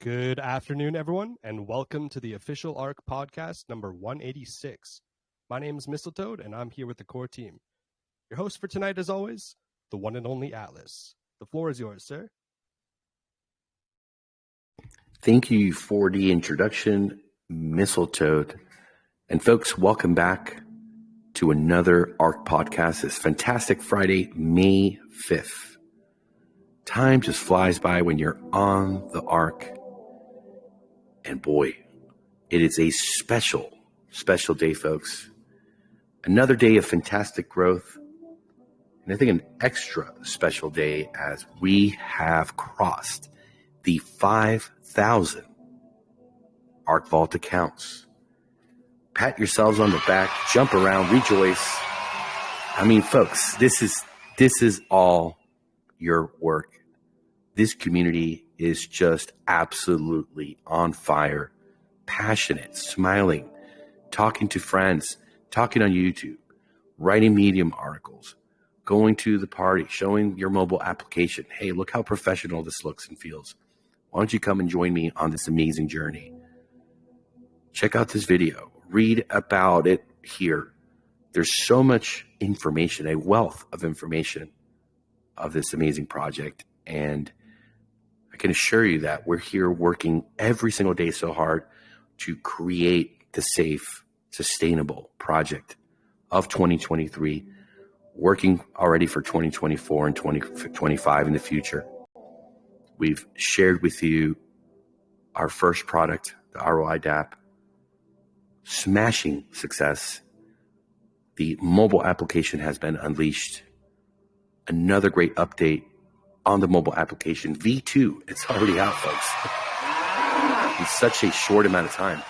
Good afternoon, everyone, and welcome to the official ARK Podcast number 186. My name is Mistletoad, and I'm here with the core team. Your host for tonight, as always, the one and only Atlas. The floor is yours, sir. Thank you for the introduction, Mistletoad. And folks, welcome back to another ARK Podcast. This fantastic Friday, May 5th. Time just flies by when you're on the ARK. And boy, it is a special, special day, folks. Another day of fantastic growth. And I think an extra special day as we have crossed the 5,000 ARK Vault accounts. Pat yourselves on the back, jump around, rejoice. I mean, folks, this is all your work. This community is just absolutely on fire, passionate, smiling, talking to friends, talking on YouTube, writing Medium articles, going to the party, showing your mobile application. Hey, look how professional this looks and feels. Why don't you come and join me on this amazing journey? Check out this video. Read about it here. There's so much information, a wealth of information of this amazing project. And I can assure you that we're here working every single day so hard to create the safe, sustainable project of 2023, working already for 2024 and 2025 in the future. We've shared with you our first product, the ROI DApp, smashing success. The mobile application has been unleashed. Another great update on the mobile application, V2. It's already out, folks. In such a short amount of time.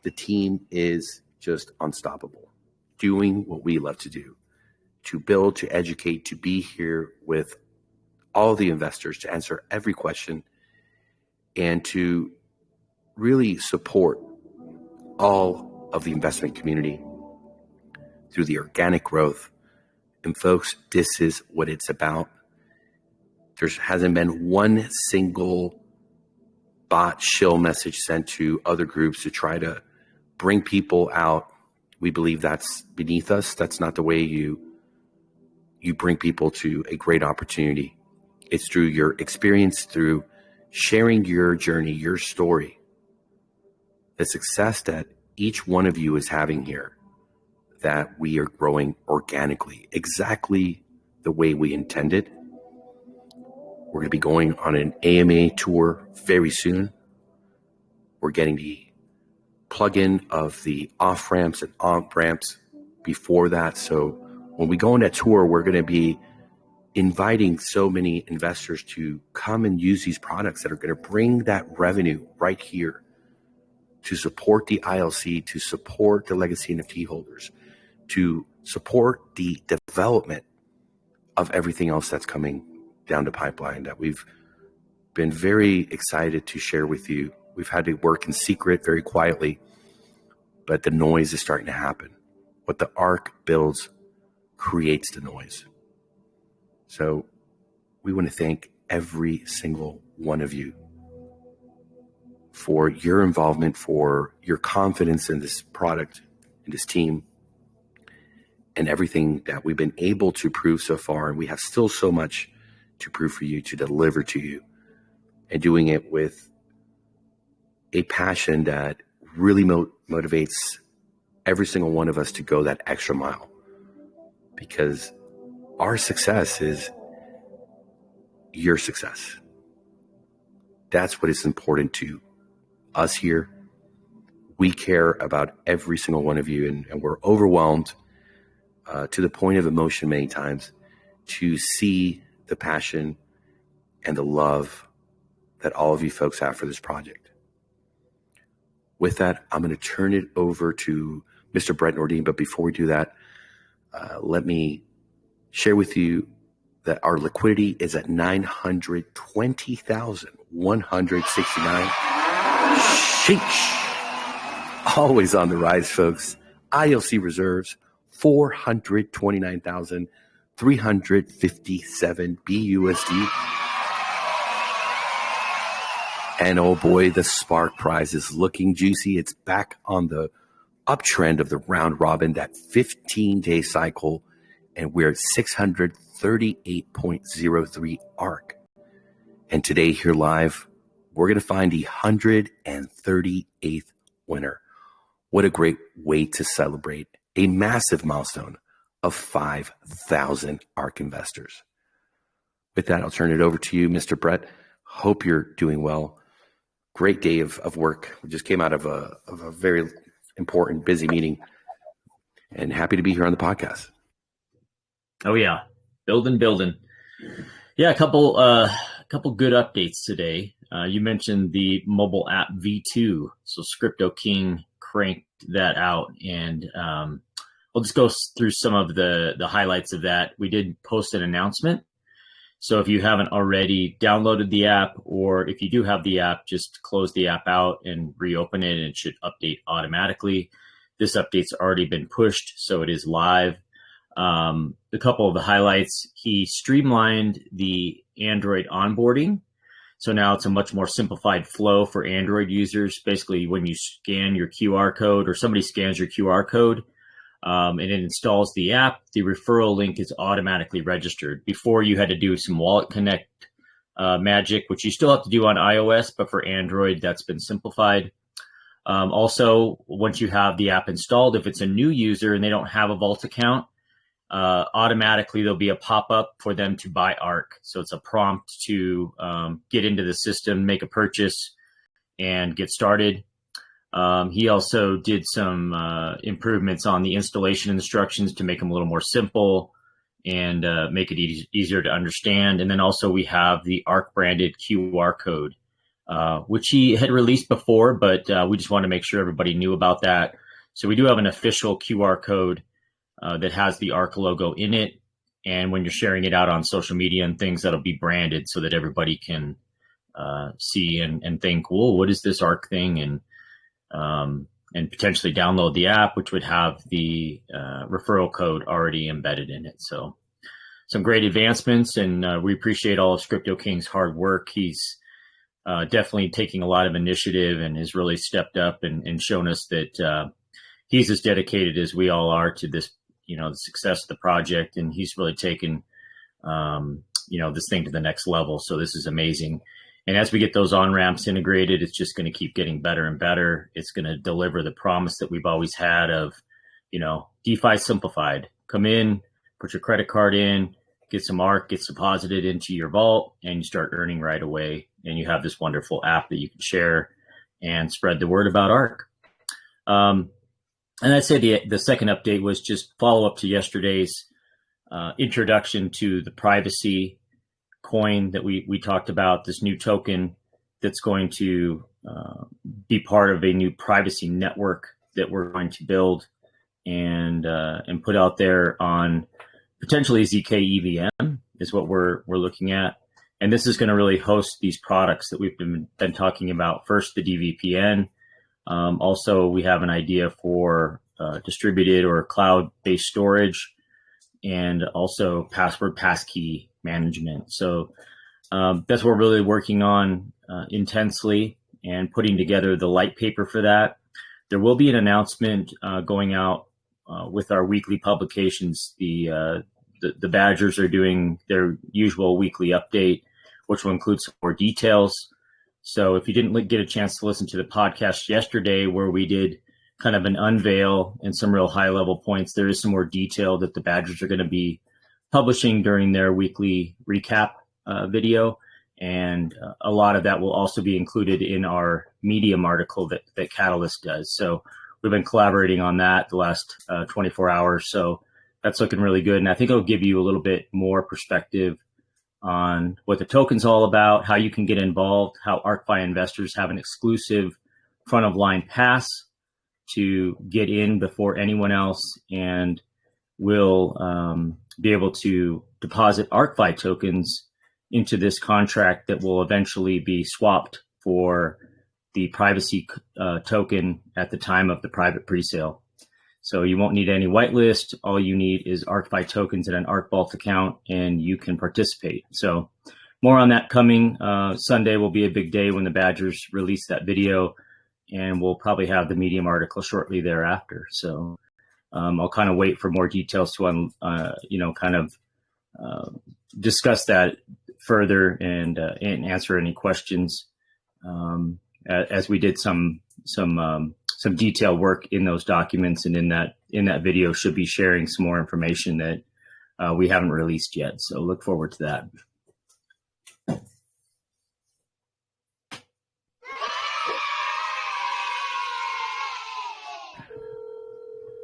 The team is just unstoppable, doing what we love to do, to build, to educate, to be here with all the investors, to answer every question, and to really support all of the investment community through the organic growth. And folks, this is what it's about. There hasn't been one single bot shill message sent to other groups to try to bring people out. We believe that's beneath us. That's not the way you bring people to a great opportunity. It's through your experience, through sharing your journey, your story, the success that each one of you is having here, that we are growing organically, exactly the way we intended. We're going to be going on an AMA tour very soon. We're getting the plug-in of the off-ramps and on-ramps before that. So when we go on that tour, we're going to be inviting so many investors to come and use these products that are going to bring that revenue right here to support the ILC, to support the legacy NFT holders, to support the development of everything else that's coming down the pipeline that we've been very excited to share with you. We've had to work in secret, very quietly, but the noise is starting to happen. What the ARK builds creates the noise. So we want to thank every single one of you for your involvement, for your confidence in this product, in this team, and everything that we've been able to prove so far. And we have still so much to prove for you, to deliver to you, and doing it with a passion that really motivates every single one of us to go that extra mile, because our success is your success. That's what is important to us here. We care about every single one of you, and we're overwhelmed to the point of emotion many times to see the passion and the love that all of you folks have for this project. With that, I'm going to turn it over to Mr. Brett Nordine. But before we do that, let me share with you that our liquidity is at 920,169. Sheesh. Always on the rise, folks. ILC reserves, 429,357 BUSD. And oh boy, the Spark Prize is looking juicy. It's back on the uptrend of the round robin, that 15-day cycle, and we're at 638.03 ARK. And today here live, we're going to find the 138th winner. What a great way to celebrate a massive milestone of 5,000 ARK investors. With that, I'll turn it over to you, Mr. Brett. Hope you're doing well. Great day of work. We just came out of a very important, busy meeting, and happy to be here on the podcast. Oh yeah, building. Yeah, a couple good updates today. You mentioned the mobile app V2, so Scripto King cranked that out, and we'll just go through some of the highlights of that. We did post an announcement, so if you haven't already downloaded the app, or if you do have the app, just close the app out and reopen it, and it should update automatically. This update's already been pushed, so it is live. A couple of the highlights: he streamlined the Android onboarding. So now it's a much more simplified flow for Android users. Basically, when you scan your QR code, or somebody scans your QR code, and it installs the app, the referral link is automatically registered. Before, you had to do some Wallet Connect magic, which you still have to do on iOS, but for Android, that's been simplified. Also, once you have the app installed, if it's a new user and they don't have a Vault account, automatically there'll be a pop-up for them to buy ARK. So it's a prompt to get into the system, make a purchase, and get started. He also did some improvements on the installation instructions to make them a little more simple and make it easier to understand. And then also we have the ARK branded QR code, which he had released before, but we just want to make sure everybody knew about that. So we do have an official QR code that has the ARK logo in it. And when you're sharing it out on social media and things, that'll be branded so that everybody can see and think, whoa, what is this ARK thing? And potentially download the app, which would have the referral code already embedded in it. So some great advancements, and we appreciate all of Scripto King's hard work. He's definitely taking a lot of initiative and has really stepped up and shown us that he's as dedicated as we all are to this, the success of the project. And he's really taken, this thing to the next level. So this is amazing. And as we get those on-ramps integrated, it's just going to keep getting better and better. It's going to deliver the promise that we've always had of, DeFi simplified. Come in, put your credit card in, get some ARK, gets deposited into your vault, and you start earning right away. And you have this wonderful app that you can share and spread the word about ARK. And I'd say the second update was just follow up to yesterday's introduction to the privacy coin that we talked about, this new token that's going to be part of a new privacy network that we're going to build and put out there on potentially ZK EVM is what we're looking at. And this is going to really host these products that we've been talking about. First, the DVPN. Also, we have an idea for distributed or cloud-based storage, and also password passkey management. So that's what we're really working on intensely and putting together the light paper for that. There will be an announcement going out with our weekly publications. The Badgers are doing their usual weekly update, which will include some more details. So if you didn't get a chance to listen to the podcast yesterday where we did kind of an unveil and some real high level points, there is some more detail that the Badgers are going to be publishing during their weekly recap video. And a lot of that will also be included in our Medium article that Catalyst does. So we've been collaborating on that the last 24 hours. So that's looking really good. And I think it'll give you a little bit more perspective on what the token's all about, how you can get involved, how ArkFi investors have an exclusive front of line pass to get in before anyone else, and will be able to deposit ArkFi tokens into this contract that will eventually be swapped for the privacy token at the time of the private presale. So you won't need any whitelist. All you need is ArkFi tokens and an ARK Vault account, and you can participate. So more on that coming. Sunday will be a big day when the Badgers release that video, and we'll probably have the Medium article shortly thereafter. So I'll kind of wait for more details to, discuss that further and answer any questions, as we did some detailed work in those documents, and in that video should be sharing some more information that we haven't released yet. So look forward to that.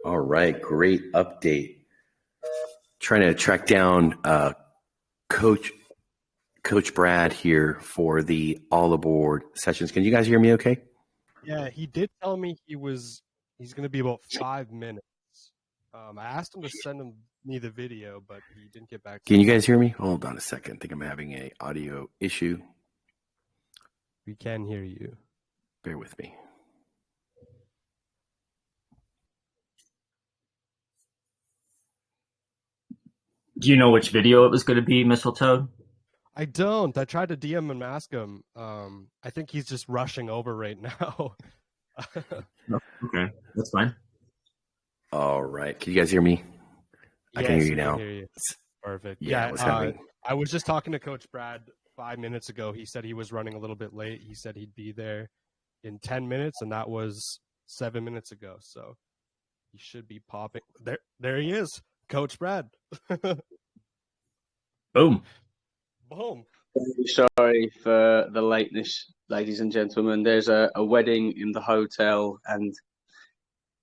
All right, great update. Trying to track down Coach Brad here for the All Aboard sessions. Can you guys hear me okay? Yeah, he did tell me he's going to be about 5 minutes. I asked him to send me the video, but he didn't get back to me. Can you guys hear me? Hold on a second. I think I'm having an audio issue. We can hear you. Bear with me. Do you know which video it was going to be, Mistletoe? I don't. I tried to DM him and ask him. I think he's just rushing over right now. Okay, that's fine. All right. Can you guys hear me? I can hear you now. Hear you. Perfect. Yeah, what's happening? I was just talking to Coach Brad 5 minutes ago. He said he was running a little bit late. He said he'd be there in 10 minutes, and that was 7 minutes ago. So he should be popping. There he is, Coach Brad. Boom. Boom. Sorry for the lateness, ladies and gentlemen. There's a wedding in the hotel, and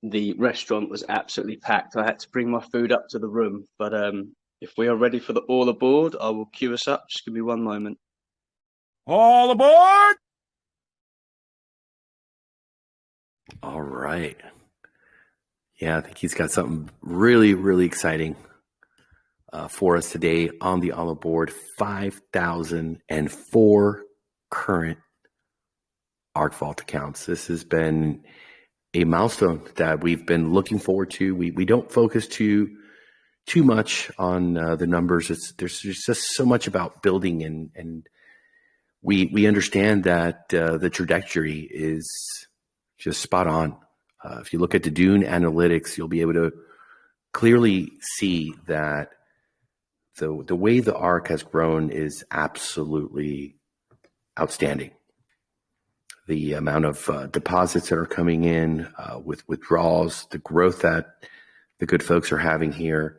the restaurant was absolutely packed. I had to bring my food up to the room. But if we are ready for the All Aboard, I will queue us up. Just give me one moment. All aboard! All right. Yeah, I think he's got something really, really exciting for us today on the All Aboard. 5,004 current ARK Vault accounts. This has been a milestone that we've been looking forward to. We don't focus too much on the numbers. There's just so much about building, and we understand that the trajectory is just spot on. If you look at the Dune analytics, you'll be able to clearly see that the way the ARK has grown is absolutely outstanding. The amount of deposits that are coming in, with withdrawals, the growth that the good folks are having here,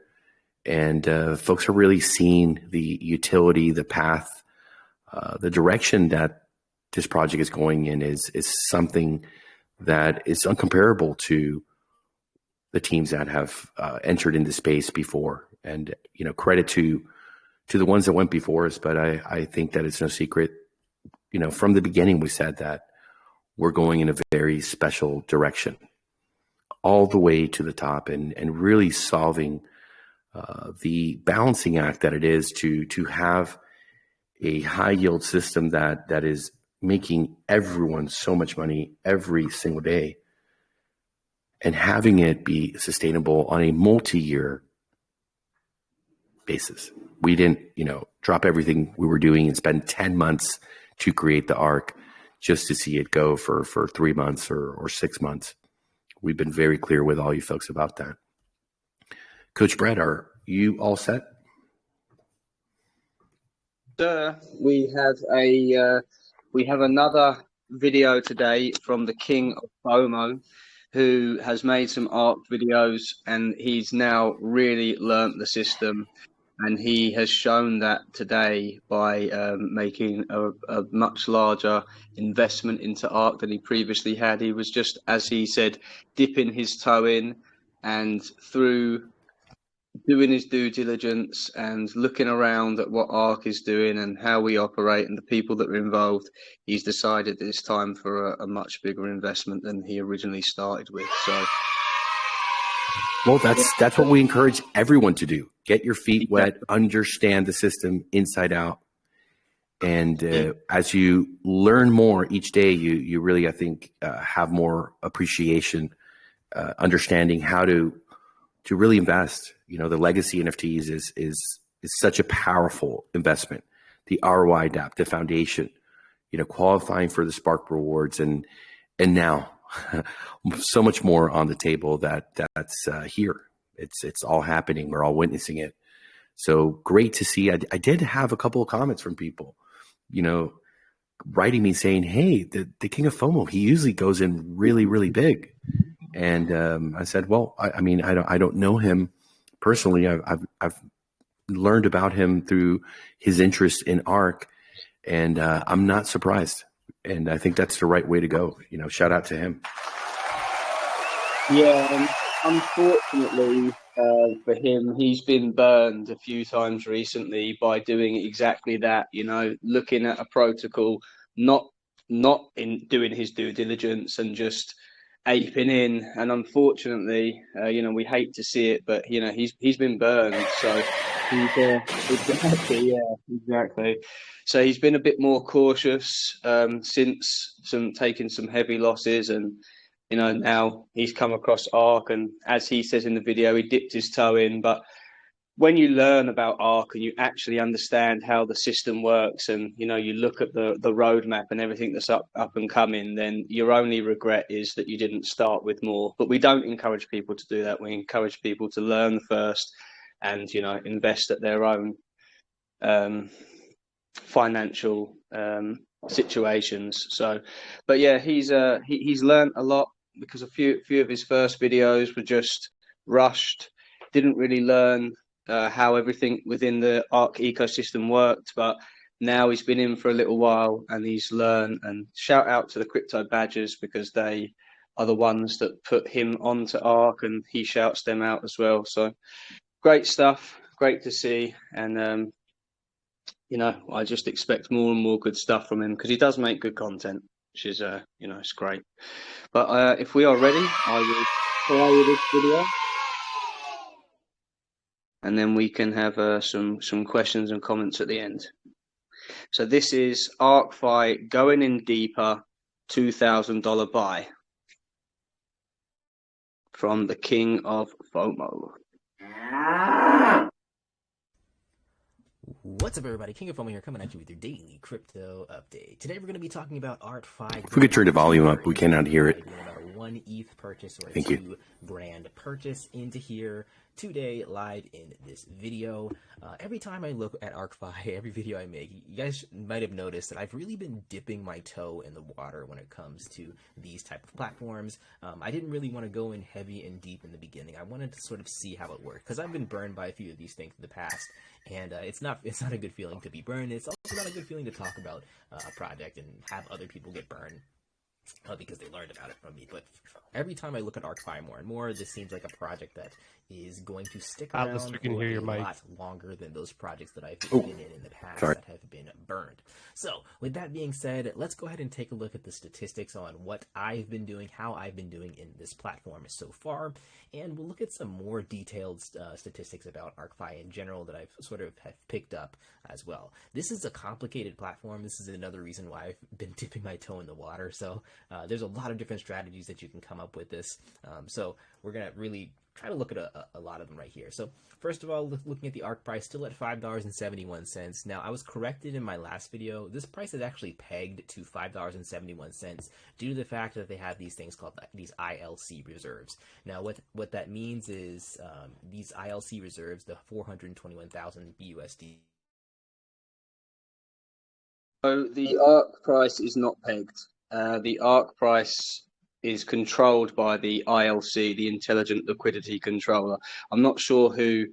and folks are really seeing the utility, the path, the direction that this project is going in is something that is uncomparable to the teams that have entered into space before. And credit to the ones that went before us, but I think that it's no secret. From the beginning, we said that we're going in a very special direction, all the way to the top, and really solving the balancing act that it is to have a high yield system that is making everyone so much money every single day, and having it be sustainable on a multi-year basis. We didn't, drop everything we were doing and spend 10 months to create the ARK just to see it go for 3 months or 6 months. We've been very clear with all you folks about that. Coach Brad, are you all set? We have another video today from the King of FOMO, who has made some ARK videos, and he's now really learnt the system. And he has shown that today by making a much larger investment into ARK than he previously had. He was just, as he said, dipping his toe in, and through doing his due diligence and looking around at what ARK is doing and how we operate and the people that are involved, he's decided that it's time for a much bigger investment than he originally started with. So, well, that's what we encourage everyone to do. Get your feet wet, understand the system inside out. And as you learn more each day, you really, I think, have more appreciation, understanding how to really invest. The legacy NFTs is such a powerful investment. the ROI DApp, the foundation, qualifying for the Spark rewards, and now so much more on the table that's here. It's all happening. We're all witnessing it. So great to see. I did have a couple of comments from people, writing me saying, "Hey, the King of FOMO, he usually goes in really, really big." And I said, "Well, I don't know him personally. I've learned about him through his interest in ARK, and I'm not surprised. And I think that's the right way to go. Shout out to him." Yeah, unfortunately for him, he's been burned a few times recently by doing exactly that. Looking at a protocol, not in doing his due diligence and just aping in. And unfortunately, we hate to see it, but he's been burned. So exactly. So he's been a bit more cautious since taking some heavy losses, and now he's come across ARK, and as he says in the video, he dipped his toe in. But when you learn about ARK and you actually understand how the system works, and you look at the roadmap and everything that's up and coming, then your only regret is that you didn't start with more. But we don't encourage people to do that. We encourage people to learn first and invest at their own financial situations. So, but yeah, he's learned a lot, because a few of his first videos were just rushed, didn't really learn how everything within the ARK ecosystem worked. But now he's been in for a little while and he's learned. And shout out to the Crypto Badgers, because they are the ones that put him onto ARK, and he shouts them out as well. So great stuff, great to see. And I just expect more and more good stuff from him, because he does make good content, which is it's great. But if we are ready, I will play this video, and then we can have some questions and comments at the end. So this is ArkFi going in deeper, $2,000 buy from the King of FOMO. What's up, everybody? King of FOMO here, coming at you with your daily crypto update. Today we're going to be talking about ArkFi. If we could turn the volume up, we cannot hear it. About a 1 ETH purchase or a Thank you. $2,000 purchase into here today live in this video. Every time I look at ArkFi, every video I make, you guys might have noticed that I've really been dipping my toe in the water when it comes to these type of platforms. I didn't really want to go in heavy and deep in the beginning. I wanted to sort of see how it worked, because I've been burned by a few of these things in the past. And it's not a good feeling to be burned. It's also not a good feeling to talk about a project and have other people get burned because they learned about it from me. But every time I look at ArkFi more and more, this seems like a project that is going to stick around we can for hear your a mic. lot longer than those projects that I've been in the past that have been burned. So with that being said, let's go ahead and take a look at the statistics on what I've been doing, how I've been doing in this platform so far, and we'll look at some more detailed statistics about ArkFi in general that I've sort of have picked up as well. This is a complicated platform. This is another reason why I've been dipping my toe in the water. So there's a lot of different strategies that you can come up with this. So we're going to really try to look at a lot of them right here. So first of all, looking at the ARK price, still at $5.71. Now, I was corrected in my last video. This price is actually pegged to $5.71 due to the fact that they have these things called these ILC reserves. Now, what that means is these ILC reserves, the 421,000 BUSD. So the ARK price is not pegged. The ARK price is controlled by the ILC, the Intelligent Liquidity Controller. I'm not sure who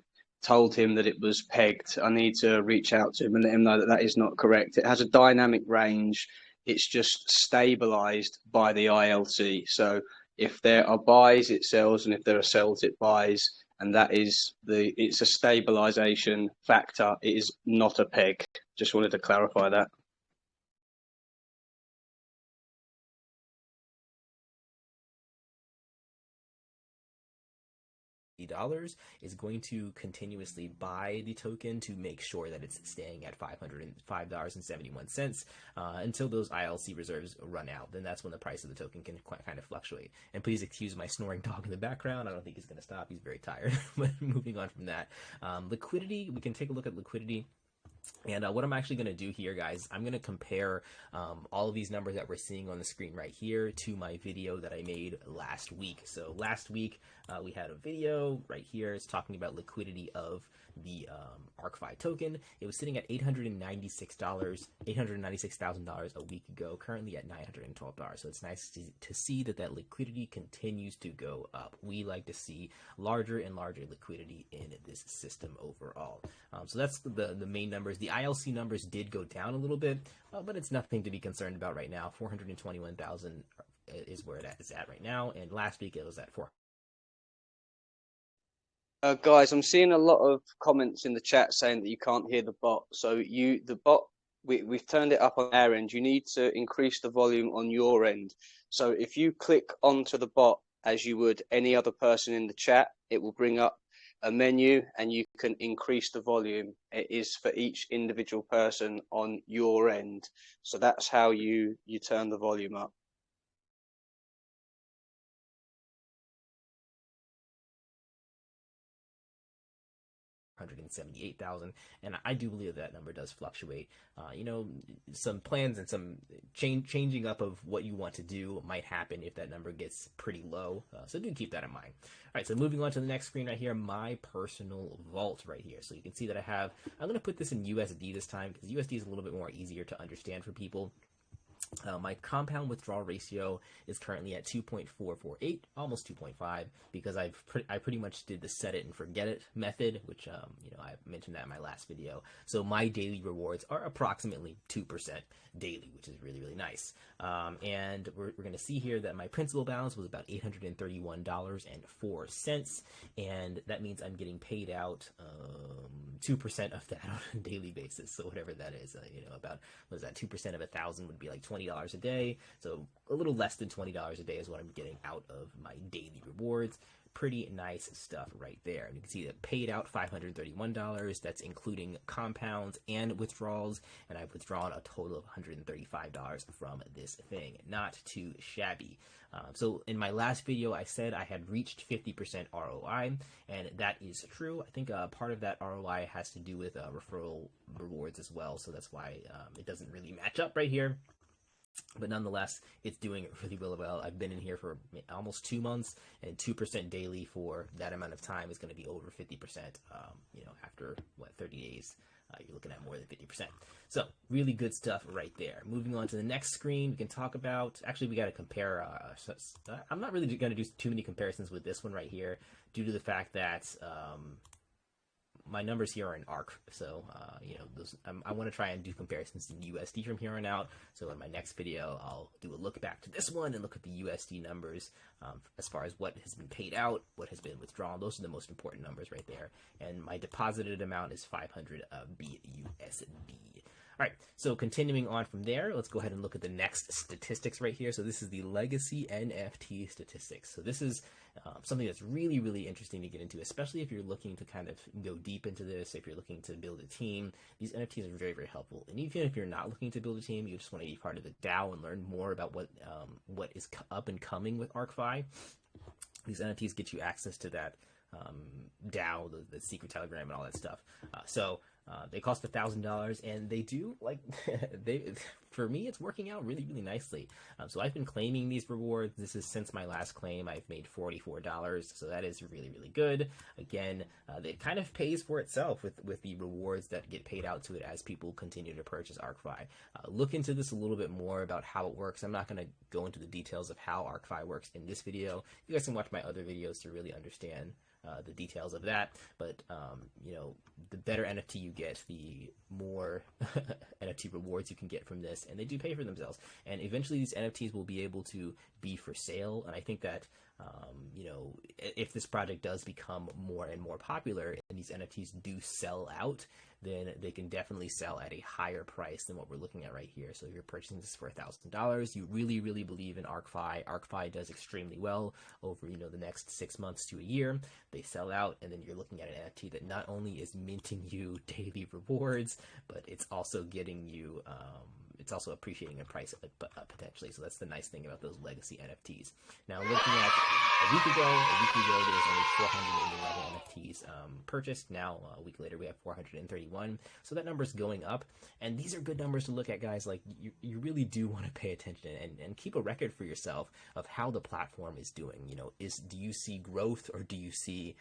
told him that it was pegged. I need to reach out to him and let him know that that is not correct. It has a dynamic range. It's just stabilized by the ILC. So if there are buys, it sells, and if there are sells, it buys. And that is it's a stabilization factor. It is not a peg. Just wanted to clarify that. dollars is going to continuously buy the token to make sure that it's staying at $505.71 until those ILC reserves run out. Then that's when the price of the token can kind of fluctuate. And please excuse my snoring dog in the background. I don't think he's going to stop. He's very tired. But moving on from that, liquidity, we can take a look at liquidity. And what I'm actually going to do here, guys, I'm going to compare all of these numbers that we're seeing on the screen right here to my video that I made last week. So last week, we had a video right here. It's talking about liquidity of the ArkFi token. It was sitting at $896,000 a week ago, currently at $912. So it's nice to see that liquidity continues to go up. We like to see larger and larger liquidity in this system overall. So that's the main numbers. The ILC numbers did go down a little bit, but it's nothing to be concerned about right now. 421,000 is where it is at right now, and last week it was at 4. Guys, I'm seeing a lot of comments in the chat saying that you can't hear the bot. So the bot, we've turned it up on our end. You need to increase the volume on your end. So if you click onto the bot as you would any other person in the chat, it will bring up a menu and you can increase the volume. It is for each individual person on your end. So that's how you turn the volume up. $178,000, and I do believe that number does fluctuate. Some plans and some changing up of what you want to do might happen if that number gets pretty low. So do keep that in mind. All right, so moving on to the next screen right here, my personal vault right here. So you can see that I'm going to put this in USD this time because USD is a little bit more easier to understand for people. My compound withdrawal ratio is currently at 2.448, almost 2.5, because I pretty much did the set it and forget it method, which I mentioned that in my last video. So my daily rewards are approximately 2% daily, which is really, really nice. And we're going to see here that my principal balance was about $831.04, and that means I'm getting paid out 2% of that on a daily basis. So whatever that is, about, what is that, 2% of 1,000 would be like $20 a day. So a little less than $20 a day is what I'm getting out of my daily rewards. Pretty nice stuff right there. And you can see that paid out $531. That's including compounds and withdrawals. And I've withdrawn a total of $135 from this thing. Not too shabby. So in my last video, I said I had reached 50% ROI, and that is true. I think part of that ROI has to do with referral rewards as well. So that's why it doesn't really match up right here. But nonetheless, it's doing really well. I've been in here for almost 2 months, and 2% daily for that amount of time is going to be over 50%. After 30 days, you're looking at more than 50%. So really good stuff right there. Moving on to the next screen, we can talk about. Actually, we got to compare. I'm not really going to do too many comparisons with this one right here, due to the fact that my numbers here are in ARK, so I want to try and do comparisons in USD from here on out. So in my next video, I'll do a look back to this one and look at the USD numbers as far as what has been paid out, what has been withdrawn. Those are the most important numbers right there. And my deposited amount is 500 BUSD. All right, so continuing on from there, let's go ahead and look at the next statistics right here. So this is the legacy NFT statistics. So this is something that's really, really interesting to get into, especially if you're looking to kind of go deep into this, if you're looking to build a team. These NFTs are very, very helpful. And even if you're not looking to build a team, you just want to be part of the DAO and learn more about what is up and coming with ArkFi. These NFTs get you access to that DAO, the secret telegram, and all that stuff. They cost $1,000, and they do for me, it's working out really, really nicely. So I've been claiming these rewards. This is since my last claim. I've made $44, so that is really, really good. Again, it kind of pays for itself with the rewards that get paid out to it as people continue to purchase ArkFi. Look into this a little bit more about how it works. I'm not going to go into the details of how ArkFi works in this video. You guys can watch my other videos to really understand the details of that. But the better NFT you get, the more NFT rewards you can get from this, and they do pay for themselves. And eventually these NFTs will be able to be for sale, and I think that if this project does become more and more popular and these NFTs do sell out, then they can definitely sell at a higher price than what we're looking at right here. So if you're purchasing this for $1,000, you really, really believe in ArkFi. ArkFi does extremely well over the next 6 months to a year. They sell out, and then you're looking at an NFT that not only is minting you daily rewards, but it's also getting you it's also appreciating in price potentially. So that's the nice thing about those legacy NFTs. Now, looking at a week ago, there was only 411 NFTs purchased. Now, a week later, we have 431. So that number's going up. And these are good numbers to look at, guys. Like, you really do want to pay attention and keep a record for yourself of how the platform is doing. You know, do you see growth, or do you see,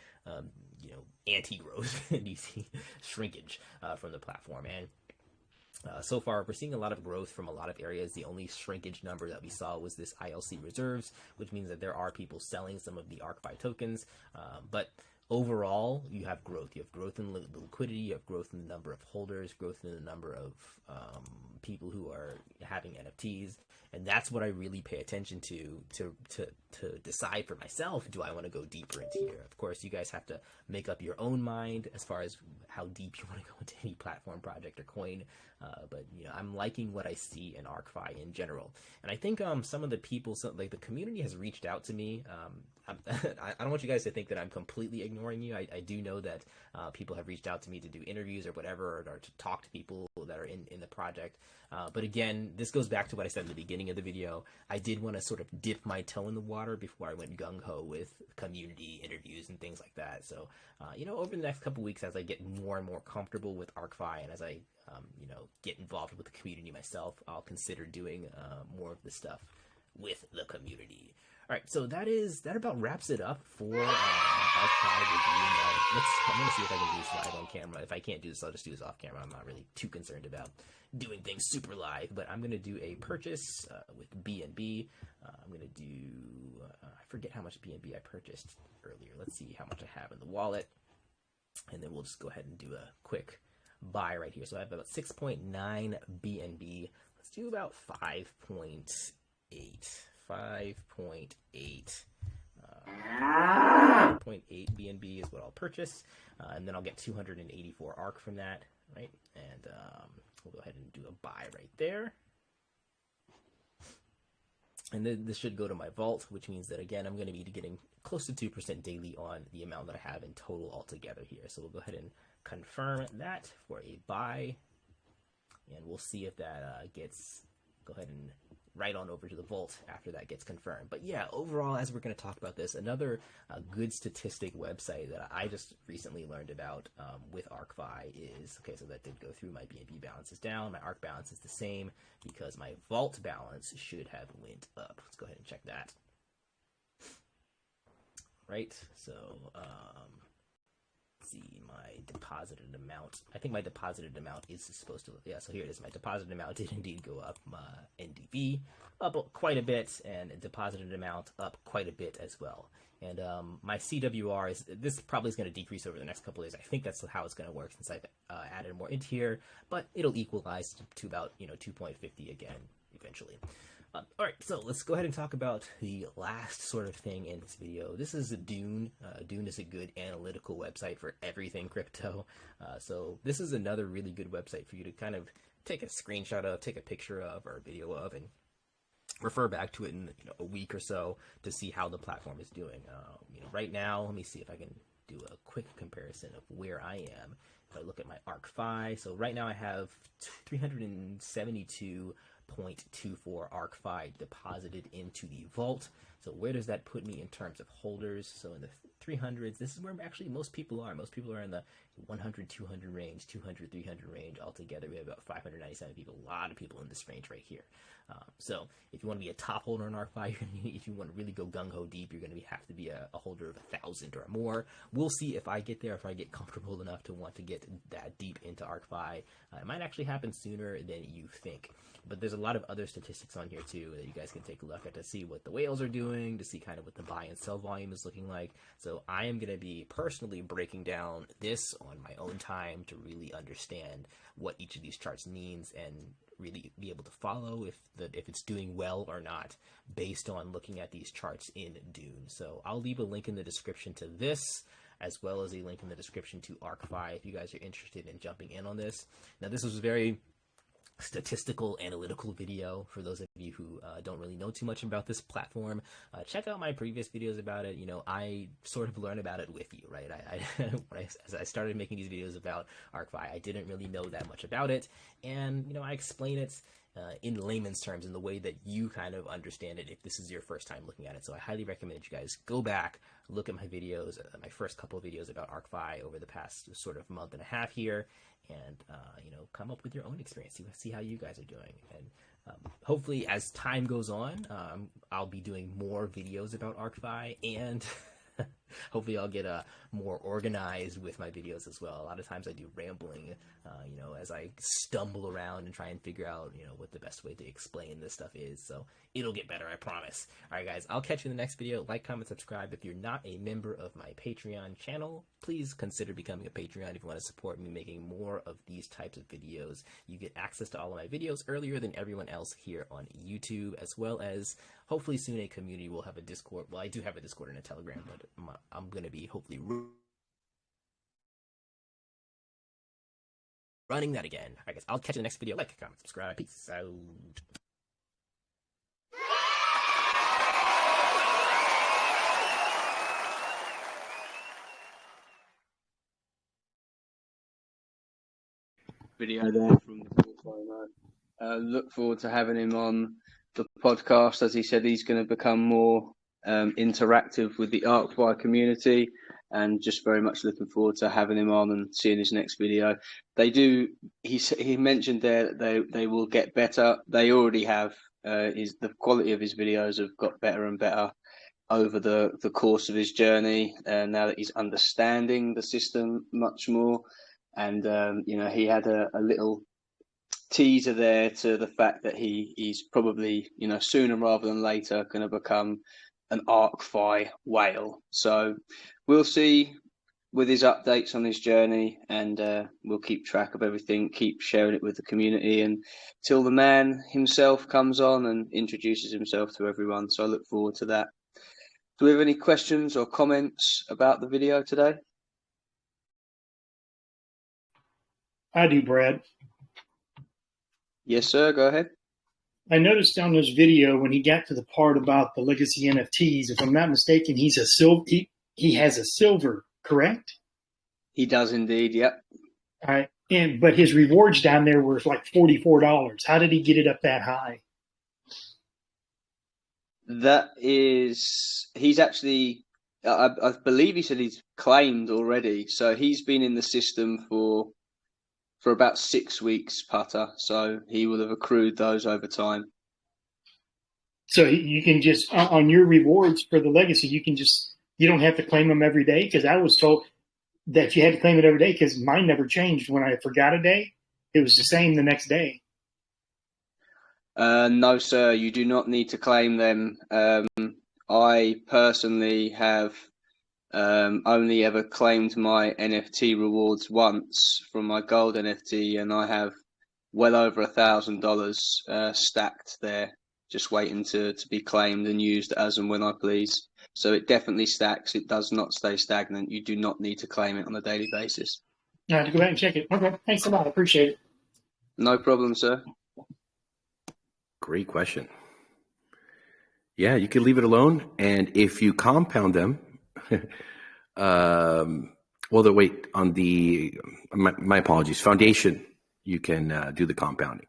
anti-growth? Do you see shrinkage from the platform? And so far, we're seeing a lot of growth from a lot of areas. The only shrinkage number that we saw was this ILC reserves, which means that there are people selling some of the ArkFi tokens. But overall, you have growth. You have growth in the liquidity. You have growth in the number of holders, growth in the number of people who are having NFTs. And that's what I really pay attention to decide for myself. Do I want to go deeper into here? Of course, you guys have to make up your own mind as far as how deep you want to go into any platform, project, or coin. But I'm liking what I see in ArkFi in general. And I think some of the people, like the community, has reached out to me. I don't want you guys to think that I'm completely ignoring you. I do know that people have reached out to me to do interviews or whatever, or to talk to people that are in the project. But again, this goes back to what I said in the beginning of the video. I did want to sort of dip my toe in the water before I went gung-ho with community interviews and things like that. So, over the next couple weeks, as I get more and more comfortable with ArkFi, and as I, get involved with the community myself, I'll consider doing more of the stuff with the community. All right, so that about wraps it up for ArkFi review. I'm going to see if I can do this live on camera. If I can't do this, I'll just do this off camera. I'm not really too concerned about doing things super live, but I'm going to do a purchase with BNB. I'm going to do, I forget how much BNB I purchased earlier. Let's see how much I have in the wallet, and then we'll just go ahead and do a quick buy right here. So I have about 6.9 BNB. Let's do about 5.8. 5.8 BNB is what I'll purchase, and then I'll get 284 ARK from that, right? And we'll go ahead and do a buy right there. And then this should go to my vault, which means that, again, I'm going to be getting close to 2% daily on the amount that I have in total altogether here. So we'll go ahead and confirm that for a buy, and we'll see if that gets, go ahead and right on over to the vault after that gets confirmed. But yeah, overall, as we're going to talk about this, another good statistic website that I just recently learned about with ArkFi is, okay, so that did go through. My BNB balance is down, my ARK balance is the same, because my vault balance should have went up. Let's go ahead and check that. Right, so let's see, my deposited amount. I think my deposited amount is supposed to, yeah, so here it is. My deposited amount did indeed go up. My NDV up quite a bit, and deposited amount up quite a bit as well. And my CWR is, this probably is going to decrease over the next couple of days. I think that's how it's going to work since I've added more into here, but it'll equalize to about 2.50 again eventually. All right, so let's go ahead and talk about the last sort of thing in this video. This is a Dune. Dune is a good analytical website for everything crypto. So this is another really good website for you to kind of take a screenshot of, take a picture of, or a video of, and refer back to it in a week or so to see how the platform is doing. Right now, let me see if I can do a quick comparison of where I am. If I look at my ArkFi, so right now I have 372.24 ArkFi deposited into the vault. So where does that put me in terms of holders? So in the 300s, this is where actually most people are. Most people are in the 100, 200 range, 200, 300 range. Altogether, we have about 597 people. A lot of people in this range right here. So if you want to be a top holder in ArkFi, if you want to really go gung-ho deep, you're going to have to be a holder of 1,000 or more. We'll see if I get there, if I get comfortable enough to want to get that deep into ArkFi. It might actually happen sooner than you think. But there's a lot of other statistics on here too that you guys can take a look at to see what the whales are doing, to see kind of what the buy and sell volume is looking like. So I am going to be personally breaking down this on my own time to really understand what each of these charts means and really be able to follow if it's doing well or not based on looking at these charts in Dune. So I'll leave a link in the description to this, as well as a link in the description to ArkFi if you guys are interested in jumping in on this. Now, this was very statistical analytical video for those of you who don't really know too much about this platform. Check out my previous videos about it. I sort of learned about it with you, right? As I started making these videos about ArkFi, I didn't really know that much about it, and I explain it in layman's terms, in the way that you kind of understand it if this is your first time looking at it. So I highly recommend you guys go back, look at my videos, my first couple of videos about ArkFi over the past sort of month and a half here, and come up with your own experience, see how you guys are doing. And hopefully as time goes on, I'll be doing more videos about ArkFi, and hopefully I'll get more organized with my videos as well. A lot of times I do rambling, as I stumble around and try and figure out, what the best way to explain this stuff is. So it'll get better, I promise. All right, guys, I'll catch you in the next video. Like, comment, subscribe. If you're not a member of my Patreon channel, please consider becoming a Patreon if you want to support me making more of these types of videos. You get access to all of my videos earlier than everyone else here on YouTube, as well as hopefully soon a community. Will have a Discord. Well, I do have a Discord and a Telegram, but I'm going to be hopefully running that again. I guess I'll catch you in the next video. Like, comment, subscribe. Peace out. Video there from the FoMo. Look forward to having him on the podcast. As he said, he's going to become more interactive with the ArkFi community, and just very much looking forward to having him on and seeing his next video. He mentioned there that they will get better. They already have. The quality of his videos have got better and better over the course of his journey, now that he's understanding the system much more. And he had a little teaser there to the fact that he's probably, sooner rather than later going to become an ArkFi whale. So we'll see with his updates on his journey, and we'll keep track of everything, keep sharing it with the community, and till the man himself comes on and introduces himself to everyone. So I look forward to that. Do we have any questions or comments about the video today? I do, Brad. Yes, sir. Go ahead. I noticed on this video when he got to the part about the legacy NFTs, if I'm not mistaken, he has a silver, correct? He does indeed. Yep. All right. But his rewards down there were like $44. How did he get it up that high? He's actually, I believe he said he's claimed already. So he's been in the system for about 6 weeks, Putter. So he will have accrued those over time. So you can just, on your rewards for the legacy, you don't have to claim them every day? Because I was told that you had to claim it every day, because mine never changed. When I forgot a day, it was the same the next day. No, sir, you do not need to claim them. I personally have only ever claimed my NFT rewards once from my gold NFT, and I have well over $1,000 stacked there, just waiting to be claimed and used as and when I please. So it definitely stacks. It does not stay stagnant. You do not need to claim it on a daily basis. I have to go back and check it. Okay, thanks a lot. I appreciate it. No problem, sir. Great question. Yeah, you can leave it alone, and if you compound them, on the my apologies, foundation, you can do the compounding.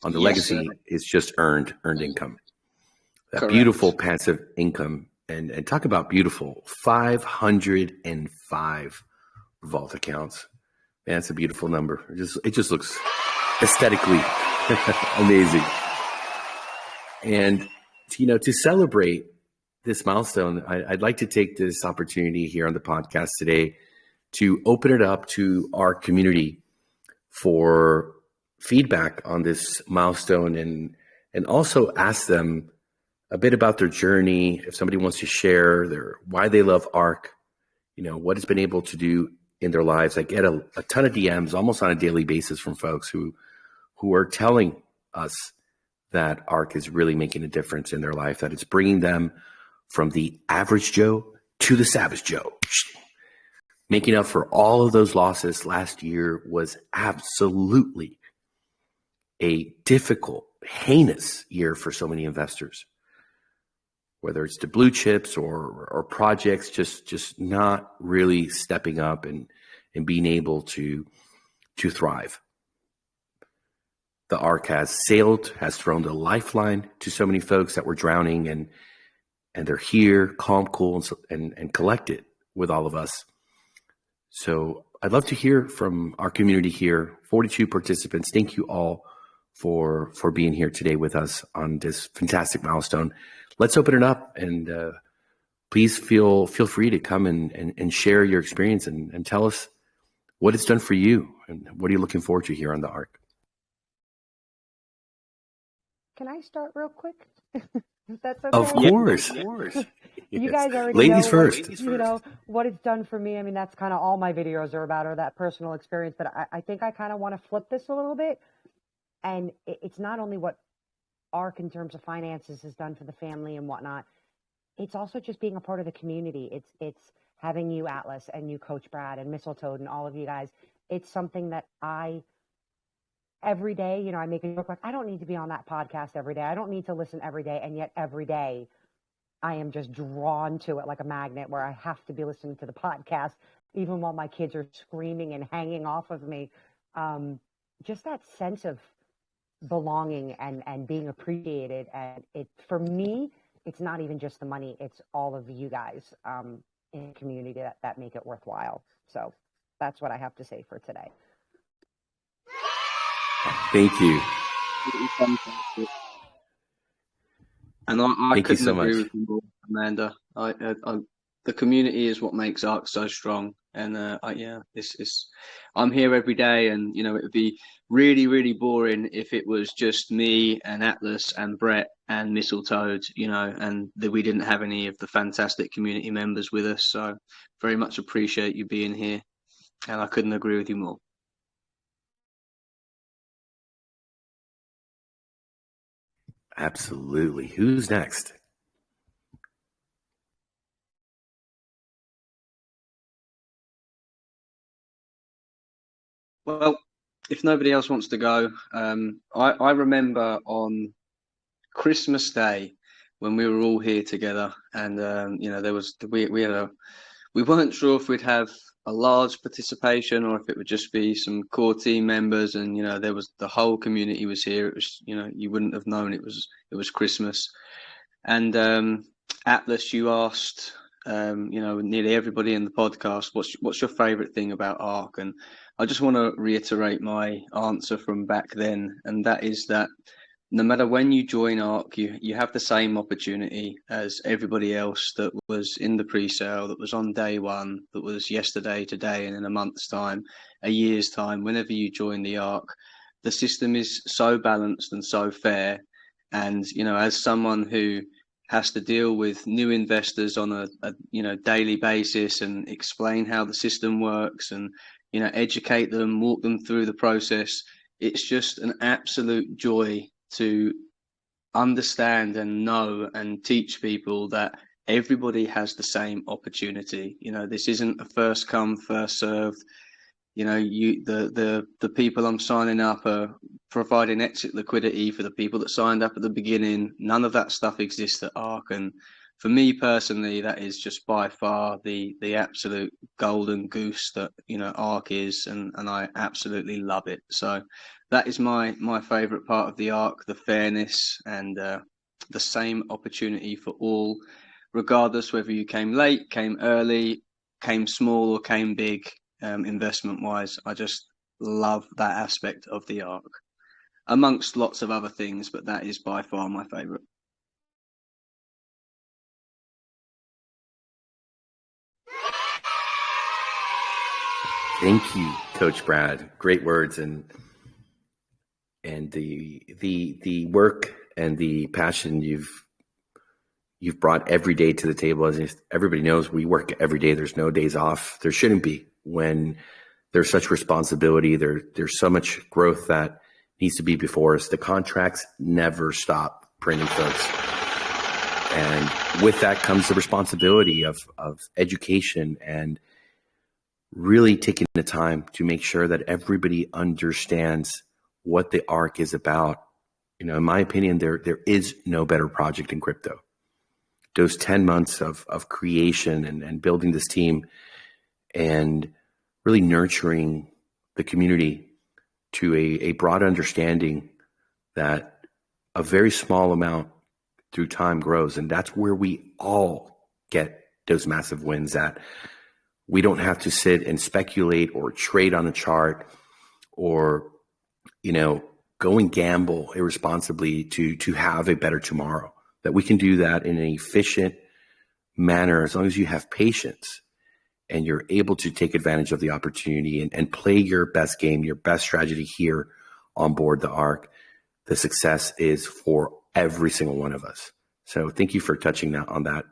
On the legacy, sir, it's just earned income. That correct. Beautiful passive income, and talk about beautiful, 505 vault accounts. Man, that's a beautiful number. It just looks aesthetically amazing. And to celebrate this milestone, I'd like to take this opportunity here on the podcast today to open it up to our community for feedback on this milestone, and also ask them a bit about their journey. If somebody wants to share why they love ARK, what it's been able to do in their lives. I get a ton of DMs almost on a daily basis from folks who are telling us that ARK is really making a difference in their life, that it's bringing them from the average Joe to the savage Joe. Making up for all of those losses. Last year was absolutely a difficult, heinous year for so many investors, whether it's the blue chips or projects just not really stepping up and being able to thrive. the ARK has sailed, has thrown the lifeline to so many folks that were drowning, and they're here, calm, cool, and collected with all of us. So I'd love to hear from our community here, 42 participants. Thank you all for being here today with us on this fantastic milestone. Let's open it up, and please feel free to come and share your experience and tell us what it's done for you and what are you looking forward to here on the ARK. Can I start real quick? If that's okay. Of course. You guys already Ladies know first. you know what it's done for me. I mean, that's kind of all my videos are about, or that personal experience. But I think I kind of want to flip this a little bit. And it's not only what ARK in terms of finances has done for the family and whatnot. It's also just being a part of the community. It's having you, Atlas, and you, Coach Brad, and Mistletoe, and all of you guys. It's something that every day, you know, I make a joke like, I don't need to be on that podcast every day. I don't need to listen every day. And yet every day I am just drawn to it like a magnet, where I have to be listening to the podcast, even while my kids are screaming and hanging off of me. Just that sense of belonging and being appreciated. And for me, it's not even just the money. It's all of you guys in the community that make it worthwhile. So that's what I have to say for today. Thank you. And I Thank you couldn't so agree much. with you more, Amanda. The community is what makes ARK so strong. And I'm here every day, and you know, it would be really, really boring if it was just me and Atlas and Brett and Mistletoe, you know, and that we didn't have any of the fantastic community members with us. So very much appreciate you being here, and I couldn't agree with you more. Absolutely. Who's next? Well, if nobody else wants to go, I remember on Christmas Day when we were all here together, and you know, there was we weren't sure if we'd have a large participation or if it would just be some core team members, and you know, there was the whole community was here. It was, you know, you wouldn't have known it was Christmas. And Atlas, you asked you know, nearly everybody in the podcast, what's your favorite thing about ARK? And I just want to reiterate my answer from back then, and that is that no matter when you join ARK, you have the same opportunity as everybody else that was in the pre-sale, that was on day one, that was yesterday, today, and in a month's time, a year's time. Whenever you join the ARK, the system is so balanced and so fair. And you know, as someone who has to deal with new investors on a you know, daily basis and explain how the system works and, you know, educate them, walk them through the process, it's just an absolute joy to understand and know and teach people that everybody has the same opportunity. You know, this isn't a first come, first served. You know, the people I'm signing up are providing exit liquidity for the people that signed up at the beginning. None of that stuff exists at ARK, and for me personally, that is just by far the absolute golden goose that, you know, ARK is, and I absolutely love it. So that is my favorite part of the ARK, the fairness and the same opportunity for all, regardless whether you came late, came early, came small, or came big. Investment wise, I just love that aspect of the ARK, amongst lots of other things, but that is by far my favorite. Thank you, Coach Brad. Great words, and the work and the passion you've brought every day to the table. As everybody knows, we work every day. There's no days off. There shouldn't be. When there's such responsibility, there's so much growth that needs to be before us. The contracts never stop printing, folks. And with that comes the responsibility of education and really taking the time to make sure that everybody understands what the ARK is about. You know, in my opinion, there is no better project in crypto. Those 10 months of creation and building this team and really nurturing the community to a broad understanding that a very small amount through time grows. And that's where we all get those massive wins at. We don't have to sit and speculate or trade on a chart or, go and gamble irresponsibly to have a better tomorrow. That we can do that in an efficient manner as long as you have patience and you're able to take advantage of the opportunity and play your best game, your best strategy here on board the ARK. The success is for every single one of us. So thank you for touching on that,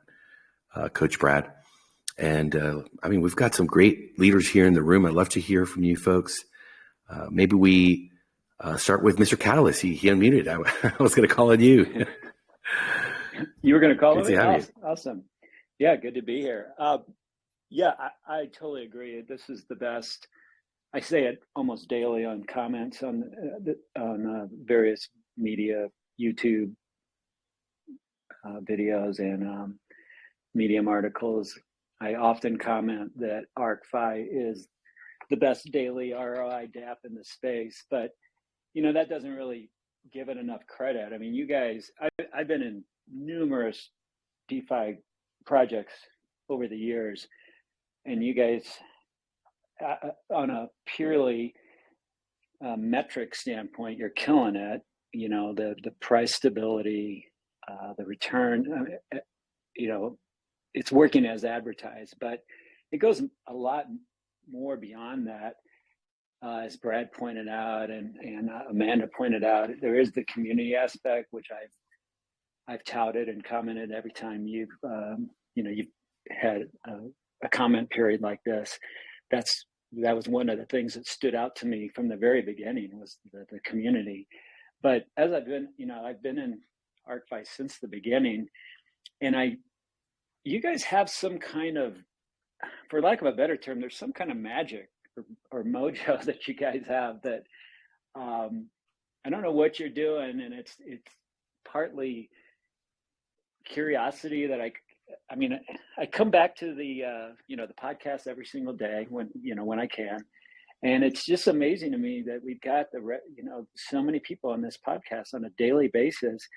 Coach Brad. And we've got some great leaders here in the room. I'd love to hear from you folks. Maybe we start with Mr. Catalyst. He unmuted. I was going to call on you. You were going to call me? Awesome. Yeah, good to be here. I totally agree. This is the best. I say it almost daily on comments on various media, YouTube videos and Medium articles. I often comment that ArkFi is the best daily ROI DApp in the space, but that doesn't really give it enough credit. I mean, you guys, I've been in numerous DeFi projects over the years, and you guys, on a purely metric standpoint, you're killing it. The price stability, the return, it's working as advertised, but it goes a lot more beyond that. As Brad pointed out and Amanda pointed out, there is the community aspect, which I've touted and commented every time you've had a comment period like this. That was one of the things that stood out to me from the very beginning was the community. But as I've been in ArkFi since the beginning, and you guys have some kind of, for lack of a better term, there's some kind of magic or mojo that you guys have that I don't know what you're doing, and it's partly curiosity that I come back to the the podcast every single day when I can, and it's just amazing to me that we've got so many people on this podcast on a daily basis,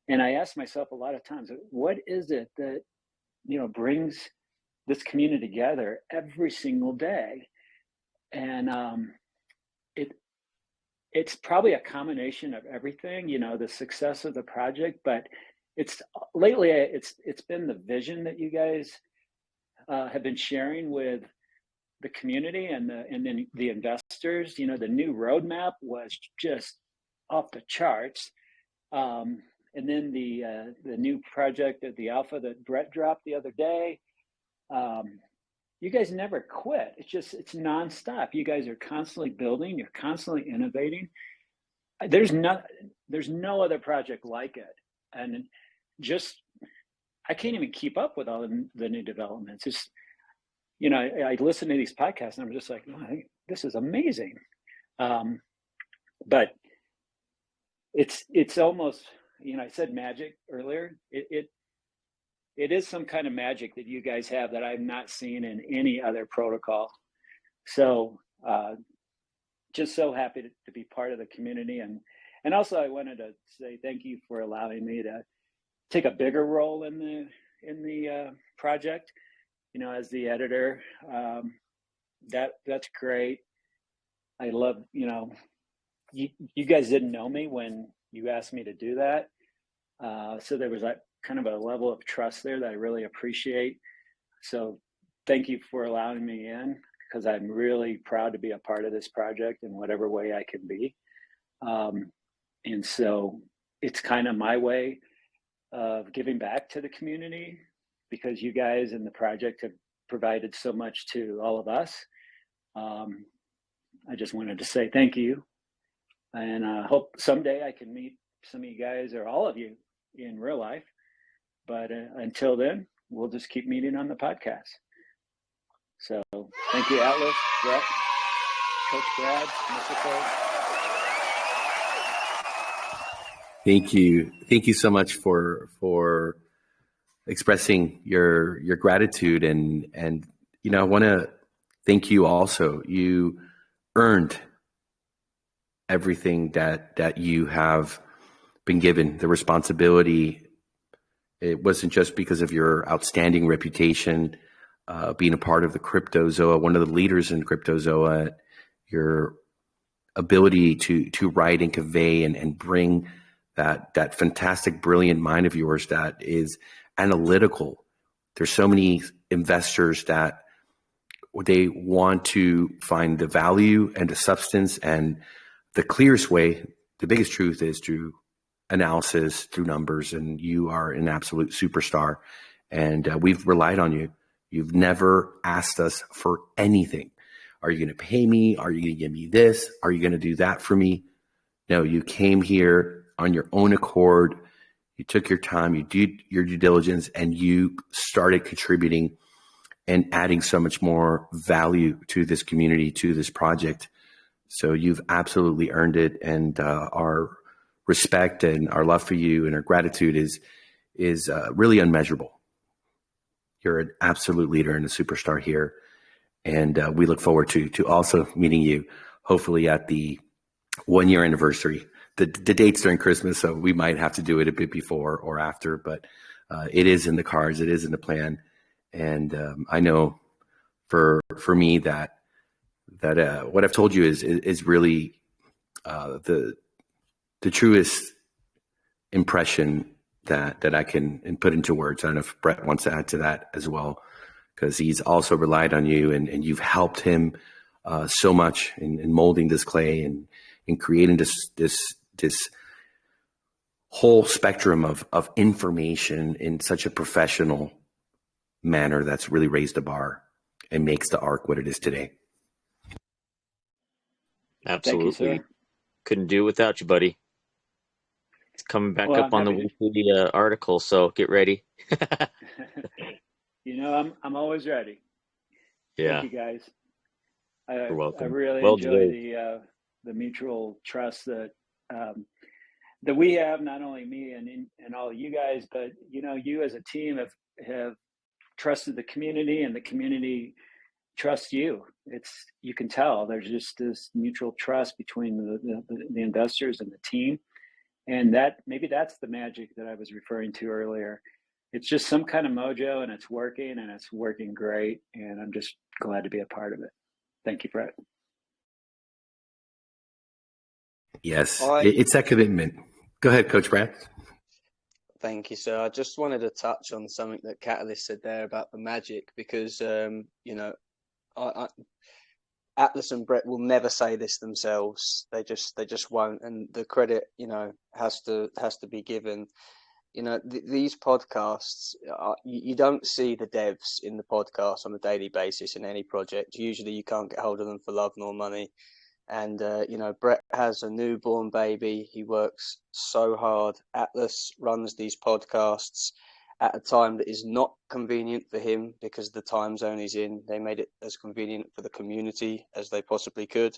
and I ask myself a lot of times, what is it that brings this community together every single day? And it's probably a combination of everything, the success of the project, but it's been the vision that you guys have been sharing with the community and then the investors. The new roadmap was just off the charts. And then the new project at the alpha that Brett dropped the other day, you guys never quit. It's nonstop. You guys are constantly building. You're constantly innovating. There's no other project like it. And I can't even keep up with all the new developments. It's, I listen to these podcasts and I'm just like, oh, this is amazing. But it's almost, I said magic earlier. It is some kind of magic that you guys have that I've not seen in any other protocol. So just so happy to be part of the community. And also I wanted to say thank you for allowing me to take a bigger role in the project, as the editor. That's great. I love, you guys didn't know me when you asked me to do that. So there was kind of a level of trust there that I really appreciate. So thank you for allowing me in, because I'm really proud to be a part of this project in whatever way I can be. And so it's kind of my way of giving back to the community, because you guys in the project have provided so much to all of us. I just wanted to say thank you, and I hope someday I can meet some of you guys or all of you in real life. But until then, we'll just keep meeting on the podcast. So thank you, Atlas, Brett, Coach Brad, Mr. Cole. Thank you. Thank you so much for expressing your gratitude. And I want to thank you also. You earned everything that you have been given the responsibility. It wasn't just because of your outstanding reputation, being a part of the Cryptozoa, one of the leaders in Cryptozoa, your ability to write and convey and bring that fantastic, brilliant mind of yours that is analytical. There's so many investors that they want to find the value and the substance, and the clearest way, the biggest truth is through analysis, through numbers, and you are an absolute superstar. And we've relied on you. You've never asked us for anything. Are you going to pay me? Are you going to give me this? Are you going to do that for me? No, you came here on your own accord. You took your time, you did your due diligence, and you started contributing and adding so much more value to this community, to this project. So you've absolutely earned it. And our respect and our love for you and our gratitude is really unmeasurable. You're an absolute leader and a superstar here. And we look forward to also meeting you, hopefully at the 1 year anniversary. The date's during Christmas, so we might have to do it a bit before or after, but it is in the cards, it is in the plan. And I know for me that what I've told you is really the truest impression that I can put into words. I don't know if Brett wants to add to that as well, because he's also relied on you, and you've helped him so much in molding this clay and in creating this whole spectrum of information in such a professional manner that's really raised the bar and makes the ARK what it is today. Absolutely. You, couldn't do it without you, buddy. It's coming back up on the weekly article, so get ready. I'm always ready. Yeah. Thank you, guys. You're welcome. I really Well enjoy deserved. the mutual trust that we have, not only me and all of you guys, but you as a team have trusted the community, and the community trusts you. You can tell there's just this mutual trust between the investors and the team, and maybe that's the magic that I was referring to earlier. It's just some kind of mojo, and it's working great, and I'm just glad to be a part of it. Thank you, Brett. Yes, it's that commitment. Go ahead, Coach Brad. Thank you, sir. I just wanted to touch on something that Catalyst said there about the magic, because Atlas and Brett will never say this themselves. They just won't, and the credit has to be given. These podcasts, you don't see the devs in the podcast on a daily basis in any project. Usually you can't get hold of them for love nor money. And, Brett has a newborn baby. He works so hard. Atlas runs these podcasts at a time that is not convenient for him because of the time zone he's in. They made it as convenient for the community as they possibly could.